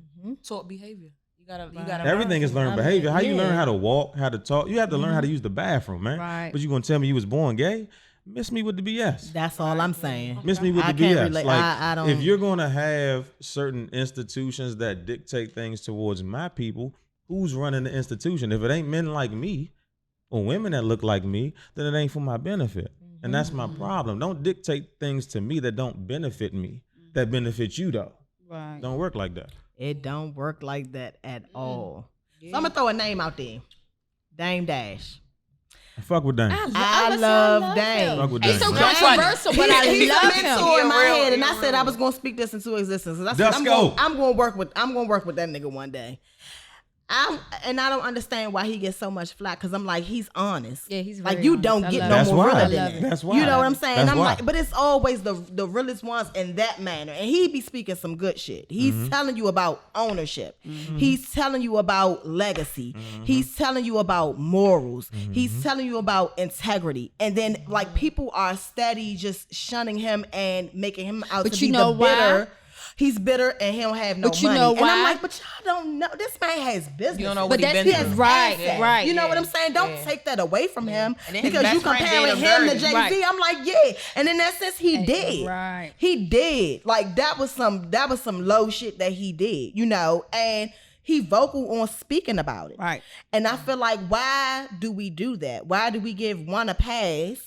C: Taught behavior. You gotta.
E: Everything is learned behavior. How you learn how to walk, how to talk? You have to learn how to use the bathroom, man.
D: Right.
E: But you gonna tell me you was born gay? Miss me with the BS.
B: That's all I'm saying.
E: Miss me with
B: I
E: the
B: can't
E: BS.
B: relate.
E: Like,
B: I don't.
E: if you're gonna have certain institutions that dictate things towards my people, who's running the institution? If it ain't men like me or women that look like me, then it ain't for my benefit. And that's my problem. Don't dictate things to me that don't benefit me, that benefit you though.
D: Right.
E: Don't work like that.
B: It don't work like that at all. So I'm gonna throw a name out there. Dame Dash.
E: I fuck with Dame.
B: I love Dame.
E: Fuck with
D: He's
E: Dame,
D: so
E: man.
D: controversial, but I
B: He's
D: love
B: a mentor
D: him.
B: in my
C: real-
B: head, and
C: he
B: I said I
C: real.
B: was gonna speak this into existence. I said,
E: Let's go.
B: I'm gonna work with that nigga one day. I don't understand why he gets so much flack because I'm like, he's honest.
D: Yeah, he's
B: like
D: very
B: you
D: honest.
B: don't
D: I
B: get
D: love
B: no
D: it.
E: That's
B: more
E: why.
B: realer
D: I
B: than
D: love
B: that.
D: it.
E: That's why.
B: You know what I'm saying?
E: That's
B: I'm
E: why.
B: like, but it's always the realest ones in that manner. And he be speaking some good shit. He's telling you about ownership. He's telling you about legacy. He's telling you about morals. He's telling you about integrity. And then like people are steady just shunning him and making him out
D: But
B: to
D: you
B: be
D: know
B: the bitter.
D: why?
B: He's bitter and he don't have no
D: But you
B: money.
D: know
B: And I'm
D: why?
B: like, but y'all don't know. This man has business.
C: You don't know
D: But
C: what he
D: that's
C: been
D: his
C: through.
D: right,
B: Assets.
D: right.
B: You know what I'm saying? Don't
C: Yeah.
B: take that away from him
C: And then his
B: because you
C: best friend
B: comparing
C: did him
B: him to
C: dirty.
B: Jay-Z.
D: Right.
B: I'm like, yeah. And in that sense, he did.
D: Right.
B: He did. Like that was some low shit that he did, you know, and he vocal on speaking about it.
D: Right.
B: And I feel like, why do we do that? Why do we give one a pass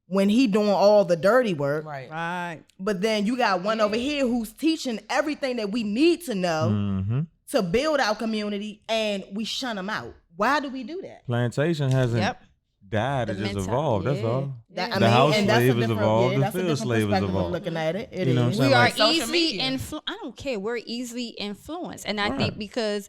B: when he doing all the dirty work?
C: Right.
D: Right.
B: But then you got one over here who's teaching everything that we need to know
E: Mm-hmm.
B: to build our community, and we shun them out. Why do we do that?
E: Plantation hasn't
D: Yep.
E: died.
D: The
E: It just
D: mental-
E: evolved. That's
D: yeah.
E: all.
B: That,
E: The house
B: and that's a
E: slave has
B: different-
E: evolved, the
B: that's a
E: field
B: different
E: slave has
B: perspective of
E: evolved.
B: looking at it. It
E: You know what I'm
B: is.
E: saying?
D: We are
E: Like-
C: Social
D: easily
C: media.
D: influenced. I don't care. We're easily influenced. And I
E: Right.
D: think because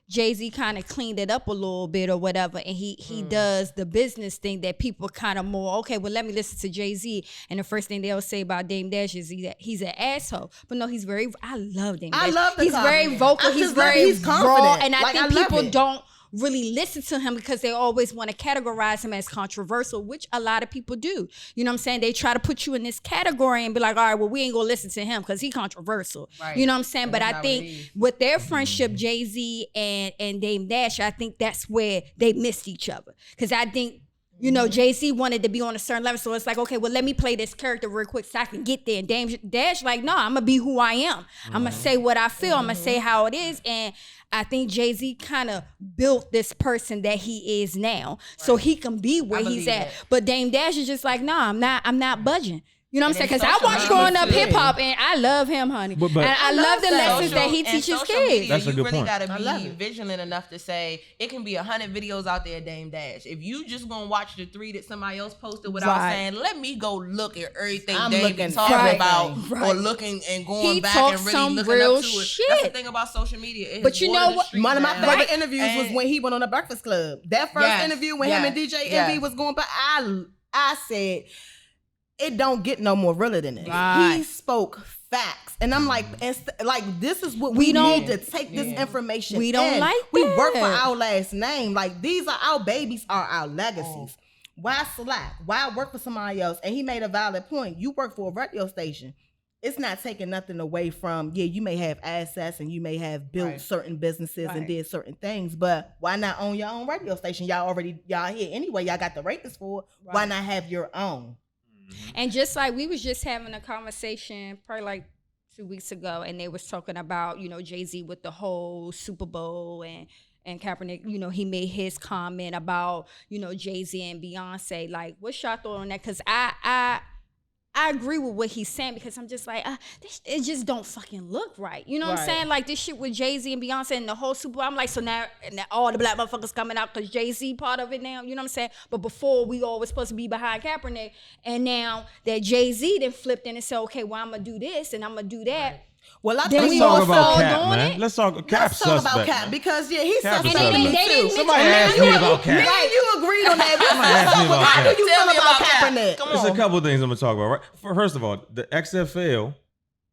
D: Jay-Z kind of cleaned it up a little bit or whatever, and he does the business thing that people kind of more, okay, well, let me listen to Jay-Z. And the first thing they'll say about Dame Dash is he's an asshole. But no, I love Dame Dash.
B: I love the
D: He's very
B: compliment.
D: vocal.
B: I
D: He's
B: just love
D: very
B: he's
D: raw.
B: confident.
D: And I
B: Like, I
D: think
B: love
D: people
B: it.
D: don't really listen to him because they always want to categorize him as controversial, which a lot of people do. You know what I'm saying? They try to put you in this category and be like, all right, well, we ain't gonna listen to him because he controversial.
C: Right.
D: You know what I'm saying?
C: And
D: But
C: that's
D: I
C: not
D: think
C: what it is.
D: with their friendship, Jay-Z and Dame Dash, I think that's where they missed each other. Because I think, you know, Jay-Z wanted to be on a certain level. So it's like, okay, well, let me play this character real quick so I can get there. And Dame Dash like, no, I'm going to be who I am. I'm going to say what I feel. I'm going to say how it is. And I think Jay-Z kind of built this person that he is now. So he can be where
C: I
D: he's
C: believe
D: at.
C: that.
D: But Dame Dash is just like, no, I'm not budging. You know what I'm
C: And
D: saying?
C: then
D: Because I watched
C: social
D: growing
C: media
D: up
C: too.
D: hip hop, and I love him, honey.
E: But-
D: and I love the
B: that.
D: lessons that he
C: And
D: teaches
C: social
D: kids.
C: media,
E: That's a
C: you
E: good
C: really
E: point.
C: gotta
B: I love
C: be
B: it.
C: vigilant enough to say it can be 100 videos out there, Dame Dash. If you just gonna watch the 3 that somebody else posted without
D: Right.
C: saying, let me go look at everything
B: I'm
C: Dame
B: looking
C: is talking
B: right.
C: about,
D: Right.
C: or looking and going
D: He
C: back
D: talks
C: and really
D: some
C: looking
D: real
C: up to it. That's the
D: shit.
C: thing about social media. It
D: But
C: has
D: you
C: watered
D: know
C: the
D: what?
C: streets
B: One of my
C: down.
B: favorite interviews was
C: And-
B: when he went on the Breakfast Club. That first
C: Yes,
B: interview when
C: yes,
B: him and DJ
C: yes.
B: Envy was going back, I said, it don't get no more realer than this.
D: Right.
B: He spoke Facts. And I'm like, this is what we need to take this information.
D: We don't
B: in.
D: like
B: We
D: that.
B: work for our last name. Like, these are our babies, are our legacies. Why slack? Why work for somebody else? And he made a valid point. You work for a radio station. It's not taking nothing away from, you may have assets and you may have built certain businesses and did certain things, but why not own your own radio station? Y'all here anyway. Y'all got the ratings for it. Why not have your own?
D: And just like we was just having a conversation probably like 2 weeks ago, and they was talking about, Jay-Z with the whole Super Bowl and Kaepernick, he made his comment about, Jay-Z and Beyonce. Like, what's y'all thought on that? Because I agree with what he's saying, because I'm just like, it just don't fucking look right. You know what I'm saying? Like, this shit with Jay-Z and Beyonce and the whole Super Bowl. I'm like, so now all the black motherfuckers coming out because Jay-Z part of it now. You know what I'm saying? But before, we all was supposed to be behind Kaepernick. And now that Jay-Z then flipped in and said, okay, well, I'm going to do this and I'm going to do that.
B: Well,
E: Let's talk about Cap, man. Let's talk about
B: Cap, because he's
E: Cap
B: suspect.
E: suspect. Somebody asked me about Cap.
B: Man, you agreed on that.
E: Somebody asked me about
B: How
E: Cap.
B: do you feel about Kaepernick?
C: Come
E: There's a couple of things I'm gonna talk about. Right, first of all, the XFL just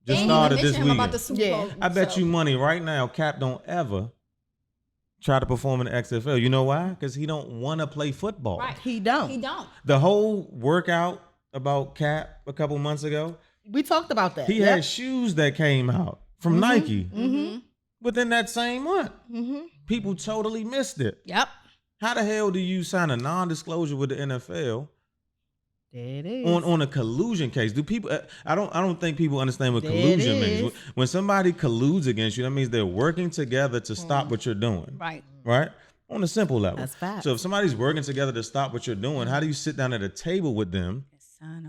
D: They
E: started
D: ain't even
E: this
D: mention him about the
E: weekend.
D: Super Bowl.
E: I bet
D: so.
E: you money right now, Cap don't ever try to perform in the XFL. You know why? Because he don't want to play football.
D: Right.
B: He don't.
D: He don't.
E: The whole workout about Cap a couple months ago,
B: We talked about that.
E: he had shoes that came out from Nike
B: Mm-hmm.
E: within that same month.
B: Mm-hmm.
E: People totally missed it.
D: Yep.
E: How the hell do you sign a non-disclosure with the NFL
B: There it is.
E: on a collusion case? Do people? I don't think people understand what
B: There it
E: collusion means.
B: is.
E: When somebody colludes against you, that means they're working together to stop what you're doing.
D: Right.
E: Right? On a simple level.
B: That's facts.
E: So if somebody's working together to stop what you're doing, how do you sit down at a table with them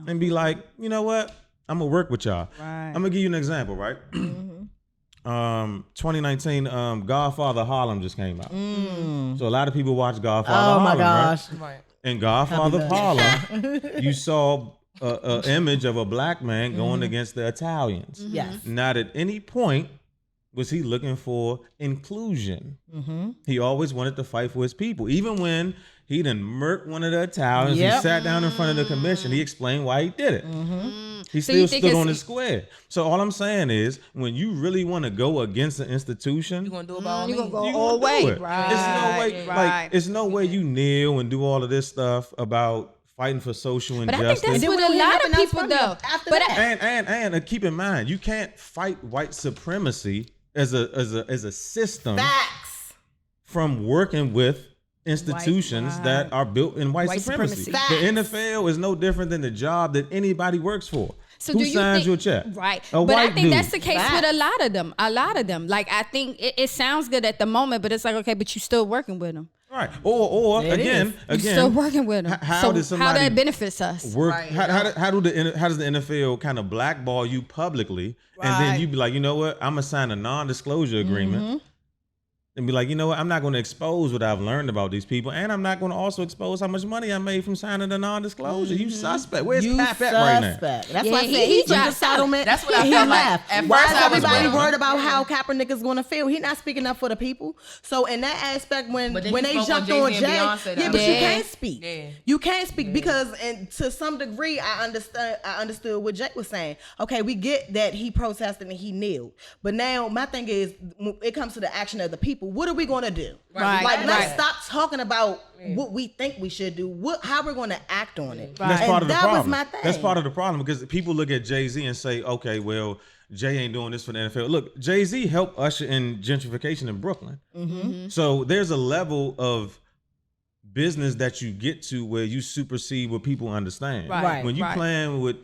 E: and be like, you know what? I'm gonna work with y'all.
B: Right.
E: I'm gonna give you an example, right? 2019, Godfather Harlem just came out. So a lot of people watch Godfather
B: Oh
E: Harlem,
B: my gosh.
E: right? In Godfather Harlem, you saw an image of a black man going against the Italians.
B: Yes.
E: Not at any point was he looking for inclusion. He always wanted to fight for his people. Even when he done murked one of the Italians, he
B: Yep.
E: sat down in front of the commission, he explained why he did it. He
D: So you
E: still
D: think
E: stood
D: it's-
E: on his square. So all I'm saying is, when you really want to go against an institution,
C: You gonna do it by all
D: You
C: means.
D: gonna go
E: you
D: all
E: gonna do
D: way.
E: it.
D: Right.
E: It's no way,
D: Right.
E: like, it's no way you kneel and do all of this stuff about fighting for social
D: But I
E: injustice.
D: think that's
B: then
D: what
B: we
D: a
B: don't hear
D: lot
B: nothing
D: of
B: else
D: people
B: from
D: do.
B: you after
D: But
B: that.
E: And keep in mind, you can't fight white supremacy as a system
B: Facts.
E: from working with institutions
D: Right.
E: that are built in white,
D: White
E: supremacy.
D: supremacy.
E: The NFL is no different than the job that anybody works for.
D: So
E: Who
D: do you
E: signs
D: think,
E: your check?
D: Right.
E: A
D: but I
E: white
D: think
E: dude.
D: that's the case
B: Facts.
D: with a lot of them. A lot of them. Like, I think it sounds good at the moment, but it's like, okay, but you still working with them.
E: Right. Or
B: It
E: again,
D: You still working with them.
E: how
D: so
E: does
D: how
E: somebody
D: that benefits us?
E: work?
C: Right,
E: How does the NFL kind of blackball you publicly, and then
B: Right.
E: you be like, you know what? I'm gonna sign a non-disclosure agreement. And be like, you know what? I'm not going to expose what I've learned about these people, and I'm not going to also expose how much money I made from signing the non-disclosure. You suspect. Where's
B: You
E: Cap at right now?
B: suspect. That's
D: Yeah,
B: why I
D: he-
B: said
D: he
B: he took the
D: dropped out.
B: settlement.
C: That's what I
B: and he
C: felt like.
B: left.
C: At
B: Why
C: first
B: is
C: I was
B: everybody
C: with him.
B: worried about how Kaepernick is going to feel? He not speaking up for the people. So in that aspect, when
C: But then
B: they
C: he spoke on
B: jumped on
C: Jay-Z and
B: Jay,
C: Beyonce,
B: yeah,
C: though.
B: but you
D: Yeah.
B: can't speak.
C: Yeah.
B: You can't speak because, and to some degree, I understood what Jay was saying. Okay, we get that he protested and he kneeled, but now my thing is, when it comes to the action of the people, what are we going to do?
D: Right,
B: Like, let's
D: right.
B: stop talking about what we think we should do. How we're going to act on it.
E: And that's
B: And
E: part of the
B: that
E: problem.
B: was my thing.
E: That's part of the problem because people look at Jay-Z and say, okay, well, Jay ain't doing this for the NFL. Look, Jay-Z helped usher in gentrification in Brooklyn. So there's a level of business that you get to where you supersede what people understand.
D: Right,
E: When you
D: right.
E: playing with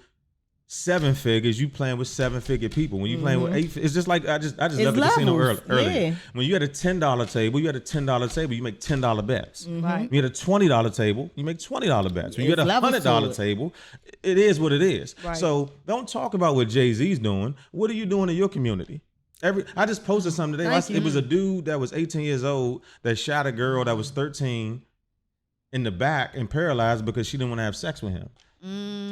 E: 7 figures, you playing with 7-figure people. When you playing with 8, it's just like I just left the casino
B: levels,
E: earlier.
B: yeah.
E: When you had a $10 table, you make $10 bets.
D: Right.
E: You had a $20 table, you make $20 bets. When you
B: It's
E: had a
B: levels to
E: $100
B: it.
E: table, it is what it is.
D: Right.
E: So don't talk about what Jay-Z's doing. What are you doing in your community? I just posted something today.
B: Thank you.
E: It was a dude that was 18 years old that shot a girl that was 13 in the back and paralyzed because she didn't want to have sex with him.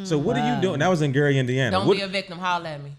E: So what are you doing? That was in Gary, Indiana.
C: Don't
E: What-
C: be a victim. Holler at me.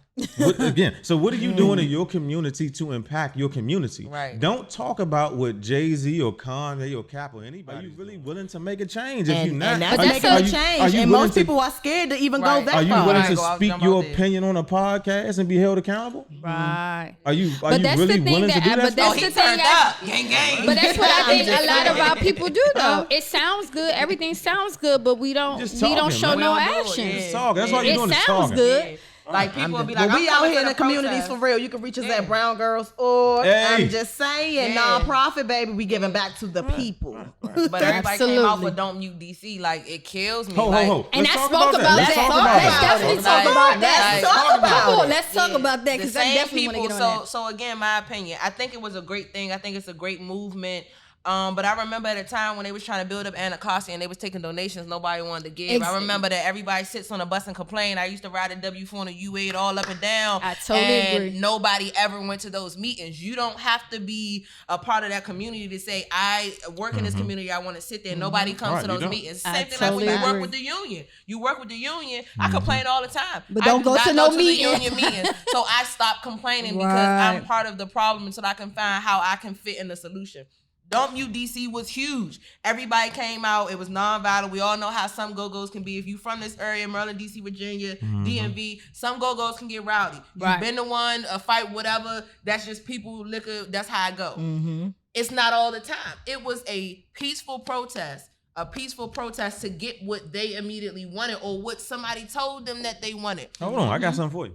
E: So what are you doing in your community to impact your community?
C: Right.
E: Don't talk about what Jay-Z or Kanye or Cap or anybody. Are you really willing to make a change? If you're not,
B: and that's
E: are you-
B: making
E: are
B: a
E: you-
B: change.
E: are you
B: And
E: willing
B: most
E: to-
B: people are scared to even
C: Right.
B: go that
E: Are you
B: far.
E: willing
C: Right,
E: to
C: go out,
E: speak
C: jump
E: your
C: out there.
E: opinion on a podcast and be held accountable?
D: Right.
E: Are you
D: But that's
E: really
D: the thing
E: willing to do that?
D: but that's
C: Oh, he
D: the thing
C: turned up. Gang, gang.
D: But that's what I think
B: I'm
D: a
B: just
D: lot of
B: saying.
D: our people do though. It sounds good. Everything sounds good, but we don't
E: Just
D: we don't
E: talking,
D: show
E: man.
D: no
C: We don't do it,
D: action.
C: yeah.
E: Just talk. That's all you're
D: It
E: doing is
D: sounds
E: talking.
D: good.
C: Like people will be like,
B: Well, we
C: I'm
B: out
C: coming
B: here
C: to
B: in the communities
C: protest.
B: for real. You can reach us
C: Yeah.
B: at Brown Girls or
E: Hey.
B: I'm just saying,
C: Yeah.
B: nonprofit, baby. We giving back to the people.
C: But everybody came out
D: Absolutely.
C: for Don't Mute DC. Like, it kills me.
E: Ho,
C: like,
E: ho, ho.
D: And
E: Let's
D: I
E: talk
D: spoke about
E: Let's
D: that.
E: talk about
B: Let's
E: that.
D: definitely
C: Like,
D: talk about that.
C: like,
B: Let's talk about
D: Come on,
B: it.
D: let's talk about that
C: The
D: because I
C: same
D: definitely want to
C: people.
D: get on that.
C: So again, my opinion. I think it was a great thing. I think it's a great movement. But I remember at a time when they was trying to build up Anacostia and they was taking donations, nobody wanted to give. I remember that everybody sits on a bus and complain. I used to ride a W4 and a U8 all up and down.
D: I totally
C: and
D: agree.
C: nobody ever went to those meetings. You don't have to be a part of that community to say, I work in this community, I want to sit there. Nobody comes
E: Right,
C: to
E: you
C: those
E: don't.
C: meetings.
D: I
C: Same thing
D: totally
C: like when you
D: agree.
C: work with the union. You work with the union. I complain all the time.
D: But
C: I
D: don't
C: do
D: go
C: not
D: to no
C: the
D: meetings.
C: union meetings. So I stopped complaining because
D: Right.
C: I'm part of the problem until I can find how I can fit in the solution. Don't Mute DC was huge. Everybody came out. It was nonviolent. We all know how some go-go's can be. If you from this area, Maryland, DC, Virginia, DMV, some go-go's can get rowdy. You've
D: Right.
C: been to one, a fight, whatever. That's just people, liquor. That's how I go. It's not all the time. It was a peaceful protest. A peaceful protest to get what they immediately wanted or what somebody told them that they wanted.
E: Hold on, I got something for you.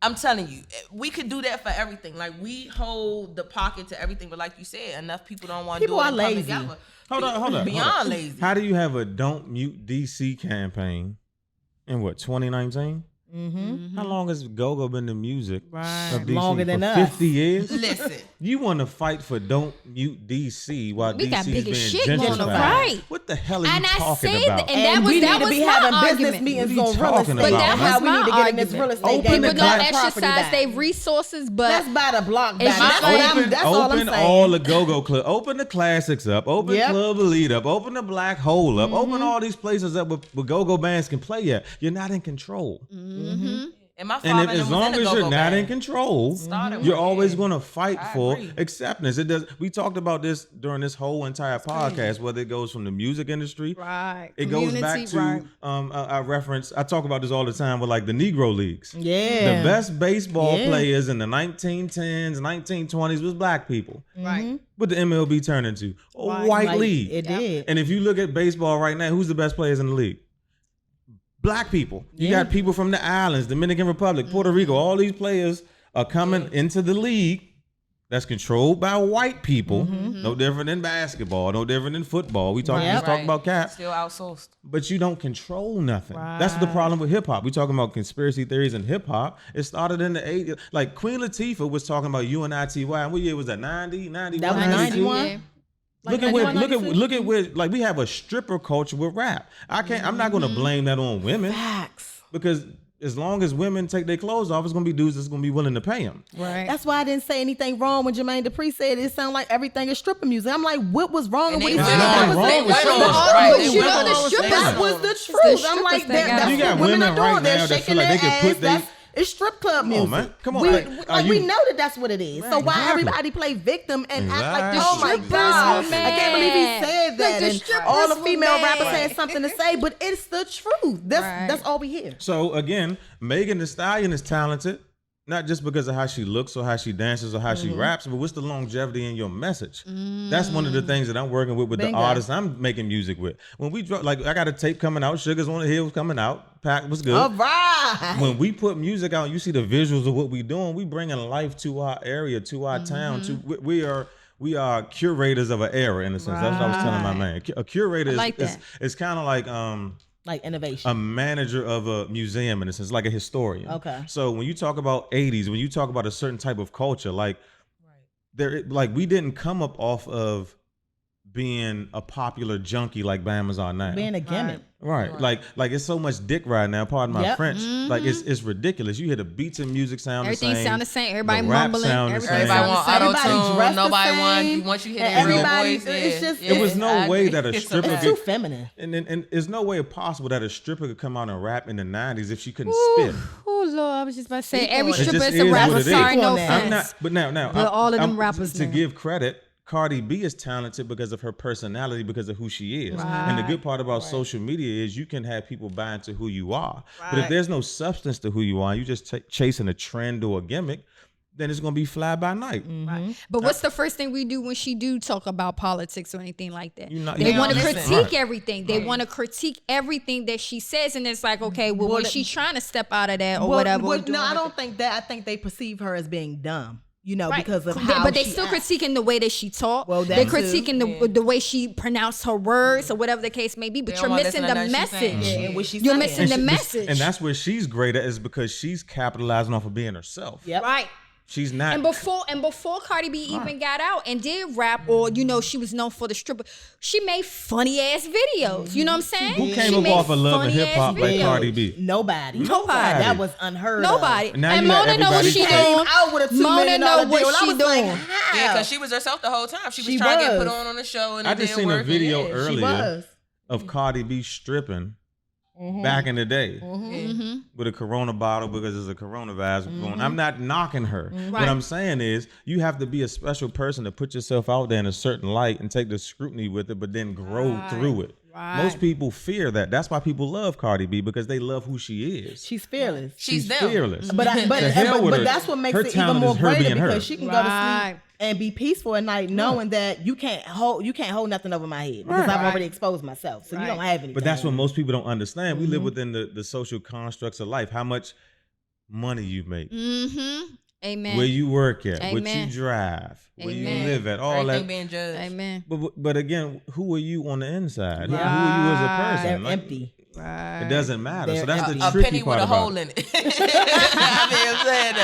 C: I'm telling you, we could do that for everything. Like, we hold the pocket to everything, but like you said, enough people don't want to do
B: People
C: it
B: are
C: and come
B: lazy.
C: together.
E: Hold on.
C: Beyond lazy.
E: How do you have a Don't Mute DC campaign in what, 2019? How long has Go-Go been the music of DC?
B: Longer than
E: for
B: us.
E: 50 years?
C: Listen,
E: You want to fight for Don't Mute DC while
D: We
E: DC
D: got
E: is
D: bigger
E: being
D: shit going on,
E: gentrified.
D: right.
E: What the hell are
D: And
E: you
D: I
E: talking
D: said
E: about?
D: that, and
B: we
D: that
B: need to
D: was
B: be
D: my
B: having
D: argument.
B: business meetings
E: What are
B: on
E: you
B: real
E: talking
B: estate.
E: about,
B: That's
E: man?
B: how we
D: That
B: need
D: was
B: to
D: my
B: get in this real
D: argument.
B: estate game.
E: Open
D: People
E: the
B: and
D: don't
B: get property
D: exercise
B: back.
D: their resources, but
B: Let's buy the block back.
D: It's
B: That's,
D: just like-
B: what that's all I'm
E: Open
B: saying.
E: all the Go-Go Club. Open the Classics up. Open
B: Yep.
E: Club Elite up. Open the Black Hole up. Open all these places up where Go-Go bands can play at. You're not in control.
C: and my
E: And
C: father
E: as
C: was
E: long
C: in a
E: as
C: go-go
E: you're not
C: band.
E: in control,
C: Started
E: you're
C: with-
E: always
C: yeah.
E: going to fight
C: I
E: for
C: agree.
E: acceptance. It does. We talked about this during this whole entire podcast, whether it goes from the music industry.
D: right,
E: It goes back to
D: right.
E: I talk about this all the time with like the Negro leagues.
B: Yeah.
E: The best baseball
B: Yeah.
E: players in the 1910s, 1920s was black people.
D: Right.
E: What the MLB turned into? A
D: Right.
E: white
B: Like,
E: league.
B: It did.
E: And if you look at baseball right now, who's the best players in the league? Black people. You got people from the islands, Dominican Republic, Puerto Rico. All these players are coming into the league that's controlled by white people. No different than basketball, no different than football. We talk,
B: Right.
E: just talking about Cap,
C: Still outsourced.
E: but you don't control nothing. That's the problem with hip hop. We talking about conspiracy theories in hip hop. It started in the 80s. Like Queen Latifah was talking about UNITY. And what year was that? 90, 91,
B: That was
E: 92?
B: 91?
D: Yeah.
B: Like
E: Look at where
B: 91,
E: look at where like we have a stripper culture with rap. I'm not gonna blame that on women
B: Facts.
E: because as long as women take their clothes off, it's gonna be dudes that's gonna be willing to pay them.
D: Right.
B: That's why I didn't say anything wrong when Jermaine Dupri said it sounded like everything is stripper music. I'm like, what was wrong
C: And
B: with
C: they
B: what he
C: went
B: said?
C: on,
B: That was
C: they
B: the
C: went
B: truth.
C: on, right,
D: But
C: they
D: you
C: went
D: know
C: on.
D: the strippers-
B: That was the truth. I'm
D: strippers
B: like,
D: thing.
B: that's
E: You got
B: what women
E: women
B: are doing.
E: right
B: They're
E: now that
B: shaking
E: feel like
B: their
E: they can
B: ass.
E: put they-
B: It's strip club
E: on,
B: music.
E: man. Come on,
B: We,
E: like, are
B: we
E: you-
B: know that what it is. So why
E: Exactly.
B: everybody play victim and act like,
E: Exactly.
B: oh my
D: Strippers
B: God,
D: were
B: I can't believe he
D: mad.
B: said
D: Look,
B: that.
D: the
B: And
D: strippers
B: all the
D: were
B: female
D: mad.
B: rappers had something to say, but it's the truth. That's all we hear.
E: So again, Megan Thee Stallion is talented, not just because of how she looks or how she dances or how she raps, but what's the longevity in your message? That's one of the things that I'm working with
B: Bingo.
E: the artists I'm making music with. When we drop, like I got a tape coming out, Sugar's on the Hills coming out, Pack was good.
B: All right.
E: When we put music out, you see the visuals of what we're doing. We bringing life to our area, to our town. We are curators of an era in a sense. That's what I was telling my man. A curator
D: I like
E: is
D: that.
E: kind of like
B: Like innovation.
E: a manager of a museum in a sense, like a historian.
B: Okay.
E: So when you talk about 80s, when you talk about a certain type of culture, like we didn't come up off of being a popular junkie like Bama's are now.
B: Being a gimmick.
E: Right. Like it's so much dick right now, pardon my French. Like it's ridiculous. You hear the beats and music sound
D: Everything
E: the same.
D: sound the same. Everybody
E: the rap
D: mumbling.
E: sound the
D: Everybody
E: same.
C: Everybody want
B: Everybody
C: auto-tune.
B: dressed the
C: Nobody
B: same.
C: once you hear that real
B: Everybody,
C: voice.
B: it's just
E: There was no way that a
C: It's
E: stripper
B: it's
E: could
B: too feminine.
E: and there's no way possible that a stripper could come out and rap in the 90s if she couldn't spit.
D: Oh Lord, I was just about to say
B: Speak
D: every
B: on it.
E: It
D: stripper
E: just
D: is a
E: is
D: rapper.
E: what it
D: Sorry,
B: is.
D: no
B: I'm
D: offense.
E: I'm not, but now,
D: But all of them rappers
E: to
D: now.
E: give credit, Cardi B is talented because of her personality, because of who she is. And the good part about social media is you can have people buy into who you are. But if there's no substance to who you are, you just chasing a trend or a gimmick, then it's gonna be fly by night.
D: But what's the first thing we do when she do talk about politics or anything like that?
E: You not-
D: They
E: you
D: want to
C: don't
D: critique
C: listen.
D: everything. They want to critique everything that she says, and it's like, okay, well, when she's trying to step out of that or whatever. or doing
B: No, I
D: what
B: don't think that. I think they perceive her as being dumb. You know,
D: Right.
B: because of
D: They-
B: how
D: but they
B: she
D: still
B: acts.
D: critiquing the way that she talk.
B: Well,
D: they're
B: that too.
D: critiquing the way she pronounced her words or whatever the case may be. But
C: They
D: you're
C: don't wanna
D: missing
C: listen to
D: the
C: nothing she's saying.
D: message.
B: Yeah, and what she's
D: You're
B: saying.
D: missing the
E: she-
D: message.
E: And that's where she's great at, is because she's capitalizing off of being herself.
B: Yep.
D: right.
E: She's not.
D: And before Cardi B even got out and did rap, or she was known for the stripper, she made funny ass videos. You know what I'm saying?
E: Who
D: She
E: came up
D: made
E: off of love and
D: funny
E: hip hop
D: ass
E: like
D: videos.
E: Cardi B?
B: Nobody.
D: Nobody.
B: That was unheard of.
D: Nobody.
E: And now
D: And
E: you let
D: Mona know what
E: everybody
D: she
E: came
D: doing.
B: out with a $2
D: Mona
B: million
D: know
B: deal,
D: what
B: and I
D: she
B: was like,
D: doing.
B: how?
C: Yeah, because she was herself the whole time. She was
B: She
C: trying to get
B: was.
C: put on the show, and
E: I
C: it
E: just
C: didn't
E: seen a
C: work.
E: video
C: Yeah.
B: She
E: earlier
B: was.
E: of Cardi B stripping back in the day with a Corona bottle because there's a coronavirus going. I'm not knocking her. What I'm saying is you have to be a special person to put yourself out there in a certain light and take the scrutiny with it, but then grow through it.
D: Right.
E: Most people fear that. That's why people love Cardi B, because they love who she is.
B: She's fearless.
C: She's them.
E: fearless.
B: But
E: To hell with
B: but
E: her.
B: that's what makes
E: Her
B: it even
E: talent
B: more
E: is her
B: greater,
E: being her.
B: because she can go to
D: Right.
B: sleep and be peaceful at night, knowing that you can't hold nothing over my head, because I've already exposed myself. So you don't have anything.
E: But that's what most people don't understand. We live within the social constructs of life. How much money you make,
D: Mm-hmm. Amen.
E: where you work at, what
D: Amen.
E: you drive, where you
D: Amen.
E: live at, all
C: Everything
E: that.
C: being judged.
D: Amen.
E: But again, who are you on the inside? Who are you as a
D: Right.
E: person?
B: They're empty.
D: Right.
E: It doesn't matter.
B: They're
E: So that's
B: empty.
E: the
C: A
E: tricky
C: penny
E: part
C: with a
E: about
C: hole
E: it.
C: in it. I mean, I'm saying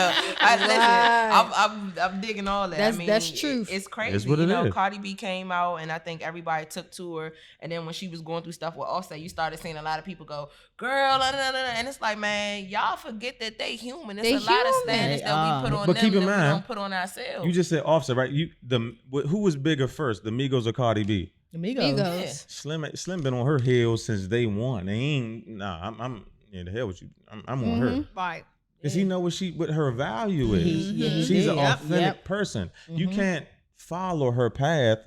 C: though. I'm digging all that.
D: That's-
C: I mean,
D: that's truth.
C: It's crazy.
E: It's what it is.
C: Cardi B came out, and I think everybody took to her. And then when she was going through stuff with Offset, you started seeing a lot of people go, "Girl," and it's like, man, y'all forget that they human. It's
D: They
C: a lot of
D: human.
C: standards that we put on
E: But
C: them
E: keep in
C: that we
E: mind,
C: don't put on ourselves.
E: You just said Offset, right? Who was bigger first, the Migos or Cardi B?
B: Amigos.
D: Migos.
E: Slim been on her heels since day one. They ain't I'm in the hell with you. I'm on her.
D: Right.
E: Cause he know what her value is.
B: he
E: She's an
B: did. Yep,
E: authentic
B: yep.
E: person. You can't follow her path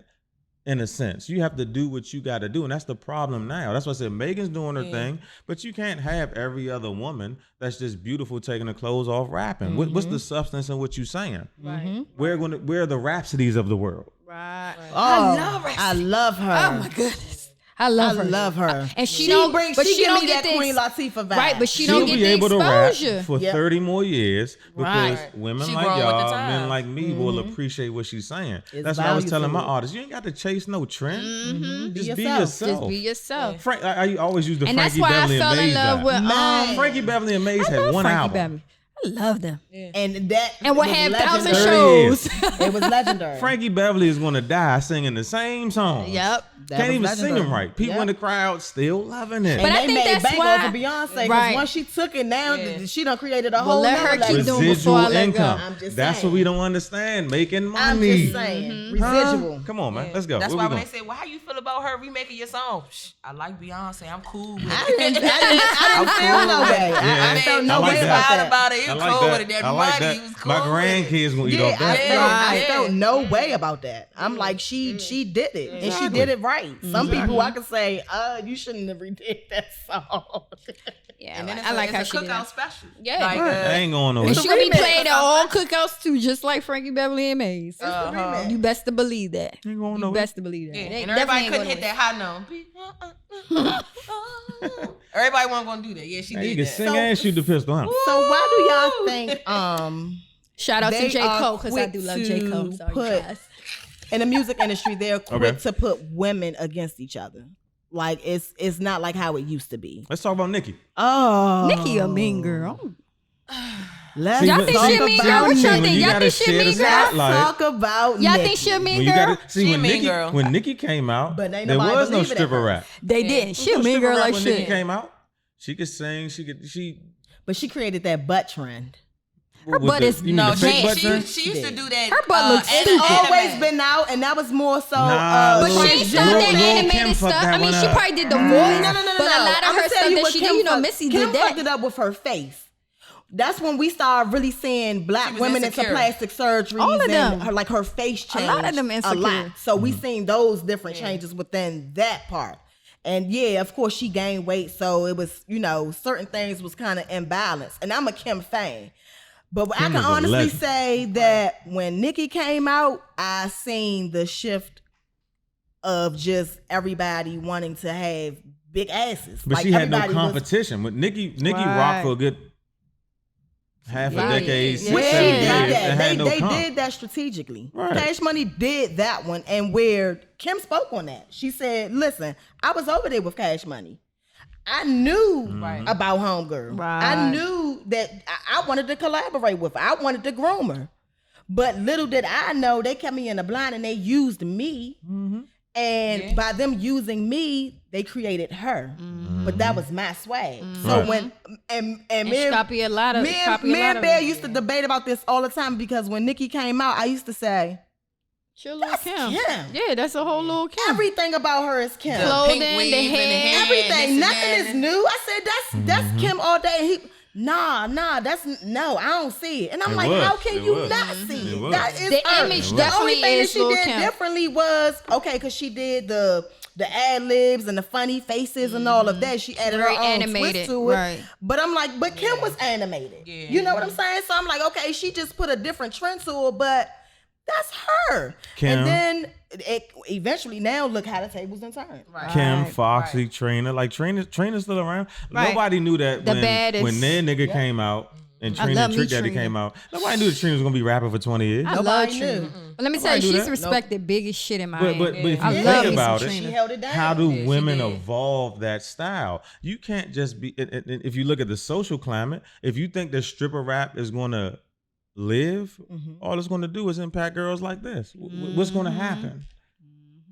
E: in a sense. You have to do what you got to do, and that's the problem now. That's why I said Megan's doing her thing, but you can't have every other woman that's just beautiful taking her clothes off rapping. What's the substance in what you saying?
D: Right.
E: Where are the Rhapsodies of the world?
D: Right.
B: Oh,
D: I
B: love her.
D: Oh my goodness. I love her.
B: I love her.
D: And she don't give
B: give me
D: get
B: that
D: the
B: Queen
D: ex-
B: Latifah vibe.
D: Right, but she
E: She'll
D: don't get
E: be
D: the
E: able to rap
D: exposure.
E: for
B: Yep.
E: 30 more years because
B: Right.
E: women
C: She
E: like
C: growing with the
E: y'all,
C: time.
E: men like me will appreciate what she's saying.
B: It's
E: That's what I was telling my
B: valuable.
E: artists. You ain't got to chase no trend. Just be
B: yourself.
E: yourself.
D: Just be yourself.
E: Frank, I always use the
D: And that's
E: Frankie
D: why
E: Beverly
D: I fell
E: and
D: in
E: Maze
D: love
E: vibe.
D: with
B: Man.
E: Frankie Beverly and Maze
D: I
E: had
D: love
E: one
D: Frankie
E: album.
D: Beverly. I love them.
B: And that
D: And what
B: was
D: have 1,000
B: legendary.
D: shows.
E: Years.
B: It was legendary.
E: Frankie Beverly is going to die singing the same song.
D: Yep.
B: That
E: Can't
B: was
E: even sing
B: legendary.
E: them right. People in the crowd still loving it.
D: But
B: And
D: I
B: they
D: think
B: made
D: that's
B: bank
D: why-
B: off of Beyonce, because
D: Right.
B: once she took it now,
C: Yeah.
B: she done created a
D: Well,
B: whole
D: let her
B: nother
D: keep
B: level.
D: doing before I
E: Residual
D: let
E: income.
D: go.
B: I'm just
E: That's
B: saying.
E: what we don't understand. Making money.
B: I'm just saying. Residual.
E: Come on, man. Let's go.
C: That's
E: Where
C: why
E: we
C: when they
E: going?
C: say, "Well, how you feel about her remaking your song?" Shh, I like Beyonce. I'm cool with
B: I
C: it.
B: didn't feel no way.
E: Yeah.
B: I felt no
E: I like
B: way
E: that.
B: about that.
C: about it. He
E: I
C: was
E: like
C: cool
E: that.
C: with it. That
E: I like
C: money,
E: that.
C: he was cool
E: My
C: with it.
E: grandkids gonna eat
B: Yeah,
E: off that.
B: I
C: Yeah.
B: felt no way about that. I'm like, she did it, and she did it right. Some people I could say, you shouldn't have redid that song.
D: Yeah,
C: And then
D: I like how
C: it's
D: she
C: a
D: did
C: cookout
D: that.
C: special.
D: Yeah.
C: Like,
E: I ain't going nowhere.
D: And she gonna be
B: remix.
D: played at all cookouts too, just like Frankie Beverly and Maze.
B: remix.
D: You best to believe that.
E: Ain't going
D: You
E: nowhere.
D: best to believe that.
C: yeah.
D: They
C: And everybody
D: definitely
C: couldn't
D: ain't
C: hit
D: gonna
C: that high note. Everybody wasn't gonna do that. Yeah, she
E: Hey, you
C: did
E: can
C: that.
E: sing and shoot the pistol, huh?
B: So why do y'all think
D: Shout out to
B: they
D: J.
B: are
D: Cole, because I
B: quick
D: do love J. Cole.
B: to
D: Sorry,
B: put-
D: guys.
B: in the music industry they're quick
E: Okay.
B: to put women against each other? Like it's not like how it used to be.
E: Let's talk about Nicki.
B: Oh,
D: Nicki a mean girl.
B: Let's
D: Y'all think
B: talk
D: she a mean
B: about
D: girl? What y'all
B: Nikki.
D: think? Y'all think she a mean girl?
B: Let's talk about
D: Y'all
B: Nikki.
D: think she a mean
E: When you
D: girl?
E: gotta, see,
C: She a
E: when
C: mean
E: Nikki,
C: girl.
E: when Nikki came out,
B: But ain't
E: there
B: nobody
E: was no
B: believe it at
E: stripper
B: first.
E: rap.
D: They did. She a
E: No
D: mean
E: stripper
D: girl
E: rap
D: like
E: when Nikki
D: shit.
E: came out. She could sing. She.
B: But she created that butt trend.
D: Her
E: with
D: butt
E: the-
D: is
E: you mean
C: No,
E: the fake butt
C: she
E: trend?
C: used to do that.
D: Her butt looks
C: anime.
D: stupid.
B: Always been out, and that was more so.
E: Nah,
D: But
E: Lil-
D: she ain't started that
E: Lil Kim
D: animated
E: fucked
D: stuff.
E: that
D: I mean,
E: one
D: she
E: up.
D: probably did the voice.
B: No.
D: But a lot of
B: I'ma
D: her
B: tell
D: stuff
B: you
D: that
B: what
D: she
B: Kim
D: did, you know,
B: fucked-
D: Missy
B: Kim
D: did
B: fucked
D: that.
B: it up with her face. That's when we started really seeing black
C: She was
B: women into
C: insecure.
B: plastic surgeries.
D: All of
B: and
D: them.
B: her face changed
D: lot of them
B: a
D: insecure.
B: lot. So we seen those different changes within that part. And yeah, of course she gained weight, so it was, certain things was kind of imbalanced. And I'm a Kim fan. But I
E: Kim
B: can
E: is a
B: honestly
E: legend.
B: say that when Nikki came out, I seen the shift of just everybody wanting to have big asses.
E: But
B: Like,
E: she had no
B: everybody was-
E: competition. With Nikki
D: Right.
E: rocked for a good half a
D: Yeah.
E: decade,
D: Yeah.
E: six,
B: Where
D: Yeah.
E: seven
B: she
E: years,
B: did
E: and
B: that,
E: had no
B: they
E: comp.
B: did that strategically.
E: Right.
B: Cash Money did that one, and where Kim spoke on that, she said, "Listen, I was over there with Cash Money. I knew about Homegirl.
D: Right.
B: I knew that I wanted to collaborate with her. I wanted to groom her. But little did I know, they kept me in the blind and they used me. And by them using me, they created her. But that was my swag. So
E: Right.
B: when and
D: And
B: me
D: she copy a lot of.
B: me and Bear used to debate about this all the time, because when Nikki came out, I used to say,
D: She a little
B: That's
D: Kim.
B: Kim.
D: Yeah, that's a whole little Kim.
B: everything about her is Kim.
C: The
D: Clothing,
C: pink
D: the
C: weave and
D: hair,
B: Everything,
C: this
B: nothing
C: and
B: is
C: that.
B: new. I said that's Kim all day. And he, nah, that's no, I don't see it. And I'm
E: It
B: like,
E: was.
B: how can
E: It
B: you
E: was.
B: not see
E: It
B: it?
E: was.
B: That is
D: The
B: her.
D: image
B: The
D: definitely
B: only thing that
D: is
B: she
D: Lil'
B: did
D: Kim.
B: differently was because she did the ad libs and the funny faces and all of that. She added
D: Very
B: her own
D: animated,
B: twist to it.
D: right.
B: But I'm like, but Kim was animated.
C: Yeah.
B: You know what I'm saying? So I'm like, okay, she just put a different trend to it, but that's her.
E: Kim.
B: And then it eventually, now look how the tables done turned.
C: Right.
E: Kim,
D: Right.
E: Foxy, Trina. Like Trina's still around.
D: Right.
E: Nobody knew that
D: The baddest.
E: when their nigga came out and
D: I
E: Trina
D: love
E: and
D: me
E: Trick Daddy
D: Trina.
E: came out. Nobody knew that Trina was gonna be rapping for 20 years.
D: I love
B: Nobody
D: Trina.
B: knew.
D: But let me tell you,
E: Nobody do
D: she's
E: that.
D: respected big as shit in my
E: But if you
D: I
E: think
D: love me
E: about
D: some
E: it,
B: She
D: Trina.
B: held it down.
E: how do
C: she
E: women
C: did.
E: evolve that style? You can't just be. If you look at the social climate, if you think that stripper rap is going to live, all it's going to do is impact girls like this. What's going to happen?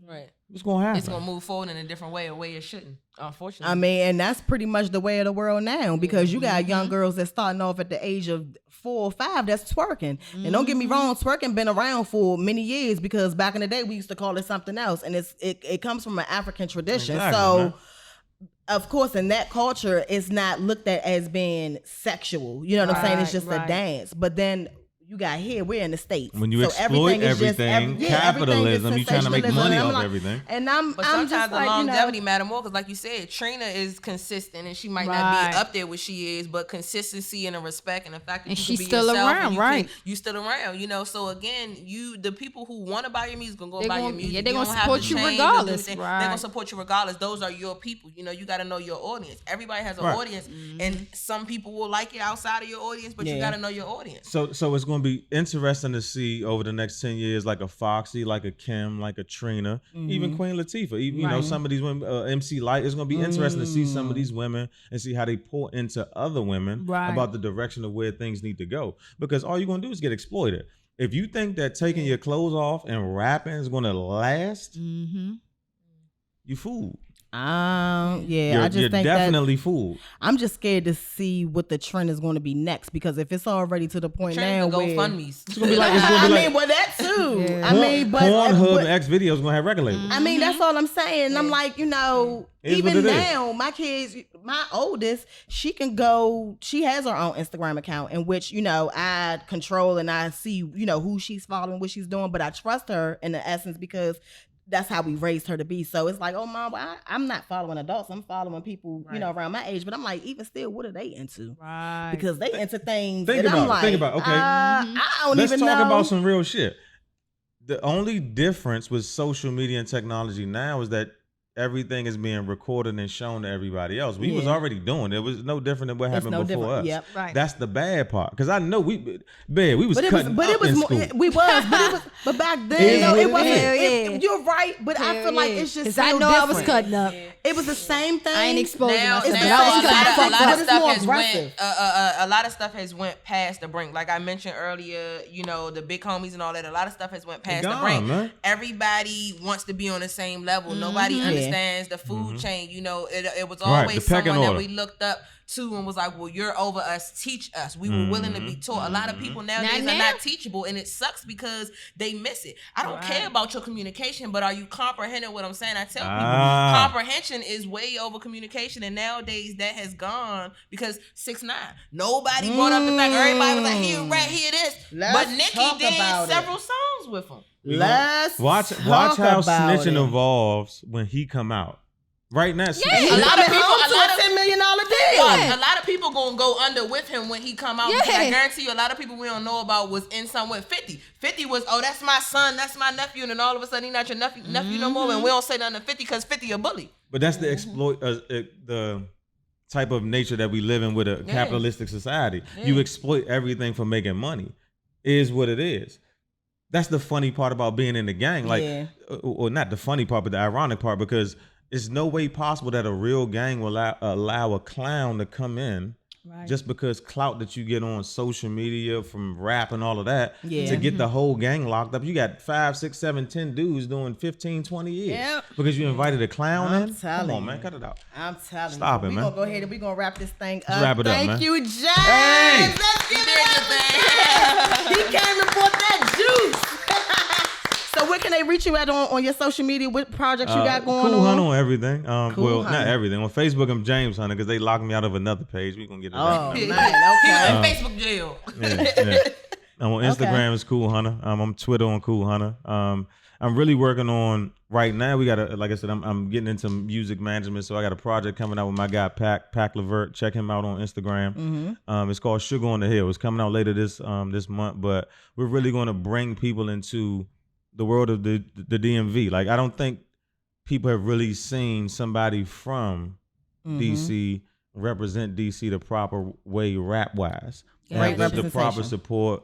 C: Right.
E: What's going to happen?
C: It's gonna move forward in a different way, a way it shouldn't. Unfortunately.
B: I mean, and that's pretty much the way of the world now, because you got young girls that's starting off at the age of 4 or 5 that's twerking. And don't get me wrong, twerking been around for many years, because back in the day we used to call it something else, and it comes from an African tradition.
E: Exactly,
B: So
E: man.
B: of course, in that culture, it's not looked at as being sexual. You know what I'm saying? It's just a
D: right.
B: dance. But then you got here, we're in the States.
E: When you
B: So
E: exploit
B: everything is just
E: everything,
B: everything is
E: capitalism, you trying to make
B: sensationalism.
E: money
B: And I'm
E: off
B: like-
E: everything.
B: And I'm
C: But
B: I'm
C: sometimes
B: just
C: the
B: like,
C: longevity matter more, because like you said, Trina is consistent and she might not
D: Right.
C: be up there where she is, but consistency and the respect and the fact that
D: And
C: you
D: she's
C: can be
D: still
C: yourself
D: around,
C: and
D: right.
C: you still around, So again, the people who want to buy your music gonna go
D: They
C: buy your
D: gon-
C: music.
D: yeah, they
C: You
D: gonna
C: don't have
D: support
C: to
D: you
C: change or do
D: regardless,
C: anything.
D: right.
C: They're gonna support you regardless. Those are your people. You got to know your audience. Everybody has an
E: Right.
C: audience, and some people will like it outside of your audience, but you
B: Yeah.
C: got to know your audience.
E: So it's going to be interesting to see over the next 10 years, like a Foxy, like a Kim, like a Trina, even Queen Latifah, even,
B: Right.
E: some of these women, MC Light. It's going to be interesting to see some of these women and see how they pour into other women
D: Right.
E: about the direction of where things need to go. Because all you're going to do is get exploited. If you think that taking your clothes off and rapping is going to last, you fooled.
B: yeah, I just
E: You're
B: think
E: definitely fooled.
B: I'm just scared to see what the trend is going to be next, because if it's already to the point now
C: Trend to
B: where
C: GoFundMe's.
E: It's going to be like, it's going to
B: I
E: be like
B: mean, well, that too.
D: Yeah.
B: I mean, but
E: Pornhub
B: but-
E: and X videos going to have record labels.
B: I mean, that's all I'm saying. And I'm like,
E: It is what
B: even
E: it is.
B: now, my kids, my oldest, she has her own Instagram account in which, I control and I see, who she's following, what she's doing, but I trust her in the essence, because that's how we raised her to be. So it's like, oh, Mom, I'm not following adults. I'm following people, around my age. But I'm like, even still, what are they into?
D: Right.
B: Because they into things
E: Think
B: that I'm
E: about it.
B: like,
E: Think about it. Okay.
B: I don't
E: Let's
B: even
E: talk
B: know.
E: about some real shit. The only difference with social media and technology now is that everything is being recorded and shown to everybody else. We was already doing it. It was no different than what happened before us.
B: Yep.
D: Right.
E: That's the bad part. Because I know we was cutting
B: but
E: up
B: it was
E: in
B: more,
E: school.
B: but back then, it wasn't.
D: Yeah.
B: You're right, but I feel like it's just
D: because
B: still
D: I know
B: different.
D: I was cutting up.
B: It was the same thing.
D: I ain't exposing
C: Now,
D: myself, but
C: now
D: I was
C: a lot
D: cutting
C: of
D: fuck up.
C: stuff
B: more
C: has
B: aggressive.
C: went. A lot of stuff has went past the brink. Like I mentioned earlier, you know, the big homies and all that. A lot of stuff has went past the brink.
E: Man.
C: Everybody wants to be on the same level. Nobody understands the food chain. You know, it was
E: Right,
C: always
E: the pecking
C: someone that
E: order.
C: we looked up to and was like, well, you're over us, teach us. We were willing to be taught. A lot of people nowadays are not teachable, and it sucks because they miss it. I don't care about your communication, but are you comprehending what I'm saying? I tell people comprehension is way over communication, and nowadays that has gone because 6ix9ine. Nobody brought up the fact. Everybody was like, here, right here, this. But Nicki did several songs with him.
B: Let's
E: watch
B: talk
E: how
B: about
E: snitching
B: it.
E: evolves when he come out. Right now,
C: A lot of people,
B: $10 million deal.
C: a lot of people gonna go under with him when he come out. Because I guarantee you, a lot of people we don't know about was in some with 50. 50 was, oh, that's my son, that's my nephew, and then all of a sudden he not your nephew no more, and we don't say nothing to 50 because 50 a bully.
E: But that's the exploit, the type of nature that we live in with a capitalistic society. You exploit everything for making money. Is what it is. That's the funny part about being in the gang. Like, or not the funny part, but the ironic part, because it's no way possible that a real gang will allow a clown to come in just because clout that you get on social media from rap and all of that to get the whole gang locked up. You got 5, 6, 7, 10 dudes doing 15, 20 years because you invited a clown in. Come on, man, cut it out.
B: I'm telling
E: Stop
B: you.
E: it, man.
B: We're going to go ahead and we're going to wrap this thing up.
E: Let's wrap it up, man.
B: Thank you, James.
E: Hey.
B: Let's give it up. He came and brought that juice. So where can they reach you at on your social media? What projects you got going
E: Cool
B: on?
E: Hunter on everything. Well,
B: Hunter.
E: not everything. On Facebook, I'm James Hunter because they locked me out of another page. We gonna get it
B: Oh,
E: back.
C: He
B: man,
C: was in Facebook jail.
E: Yeah. I'm on Instagram as Cool Hunter. I'm Twitter on Cool Hunter. I'm really working on right now. We got like I said, I'm getting into music management, so I got a project coming out with my guy Pac Levert. Check him out on Instagram. It's called Sugar on the Hill. It's coming out later this month, but we're really going to bring people into the world of the DMV. Like, I don't think people have really seen somebody from DC represent DC the proper way rap wise.
B: Great
E: The proper
B: representation.
E: support,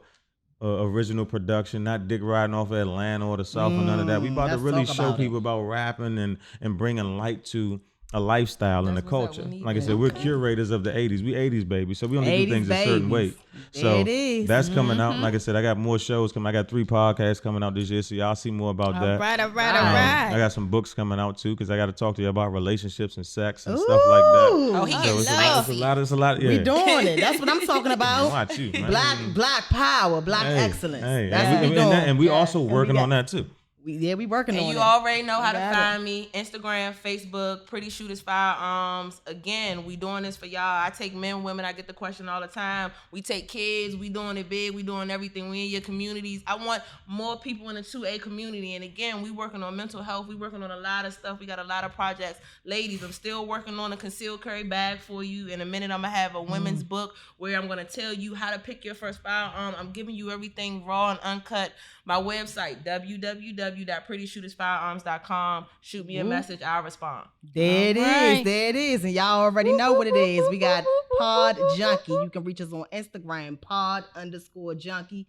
E: original production, not dick riding off of Atlanta or the South or none of that. We about to
B: let's
E: really
B: talk
E: show
B: about
E: people about rapping and bringing light to a lifestyle and a culture. Like I said, we're curators of the 80s. We 80s baby, so we only do
B: 80s
E: things a certain way.
B: There
E: So
B: it is.
E: that's coming out. Like I said, I got more shows coming. I got 3 podcasts coming out this year, so y'all see more about that.
D: All right.
E: I got some books coming out too, because I got to talk to you about relationships and sex and stuff like that.
C: Oh, he
E: So
C: gets
E: it's a lot. Yeah.
B: We doing it. That's what I'm talking about.
E: Watch you, man.
B: Black power, black
E: Hey,
B: excellence.
E: hey,
B: That's
E: and
B: what we
E: we,
B: doing.
E: and we also working on that too.
B: We working
C: And
B: on
C: you
B: it.
C: already know how to
B: Got it.
C: find me. Instagram, Facebook, Pretty Shooters Firearms. Again, we doing this for y'all. I take men, women. I get the question all the time. We take kids. We doing it big. We doing everything. We in your communities. I want more people in the 2A community. And again, we working on mental health. We working on a lot of stuff. We got a lot of projects. Ladies, I'm still working on a concealed carry bag for you. In a minute, I'm going to have a women's book where I'm going to tell you how to pick your first firearm. I'm giving you everything raw and uncut. My website, www.prettyshootersfirearms.com. Shoot me a message. I'll respond.
B: There it is. There it is. And y'all already know what it is. We got Pod Junkie. You can reach us on Instagram, pod_junkie.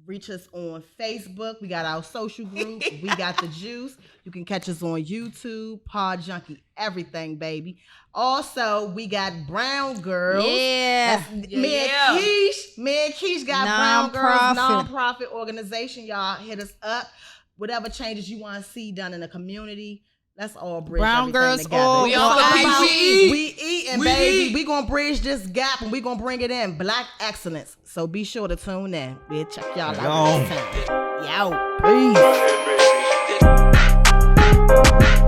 B: Reach us on Facebook. We got our social group. We got the juice. You can catch us on YouTube, Pod Junkie, everything, baby. Also, we got Brown Girls.
D: Yeah.
B: Me and Keish got Brown Girls nonprofit organization. Y'all hit us up. Whatever changes you want to see done in the community. Let's all bridge
D: Brown
B: everything
D: girls
B: together.
D: all
C: We all about
B: We eating, baby. We gonna bridge this gap and we gonna bring it in. Black excellence. So be sure to tune in. We'll check y'all out next time. Yo, peace.
A: Go ahead, baby.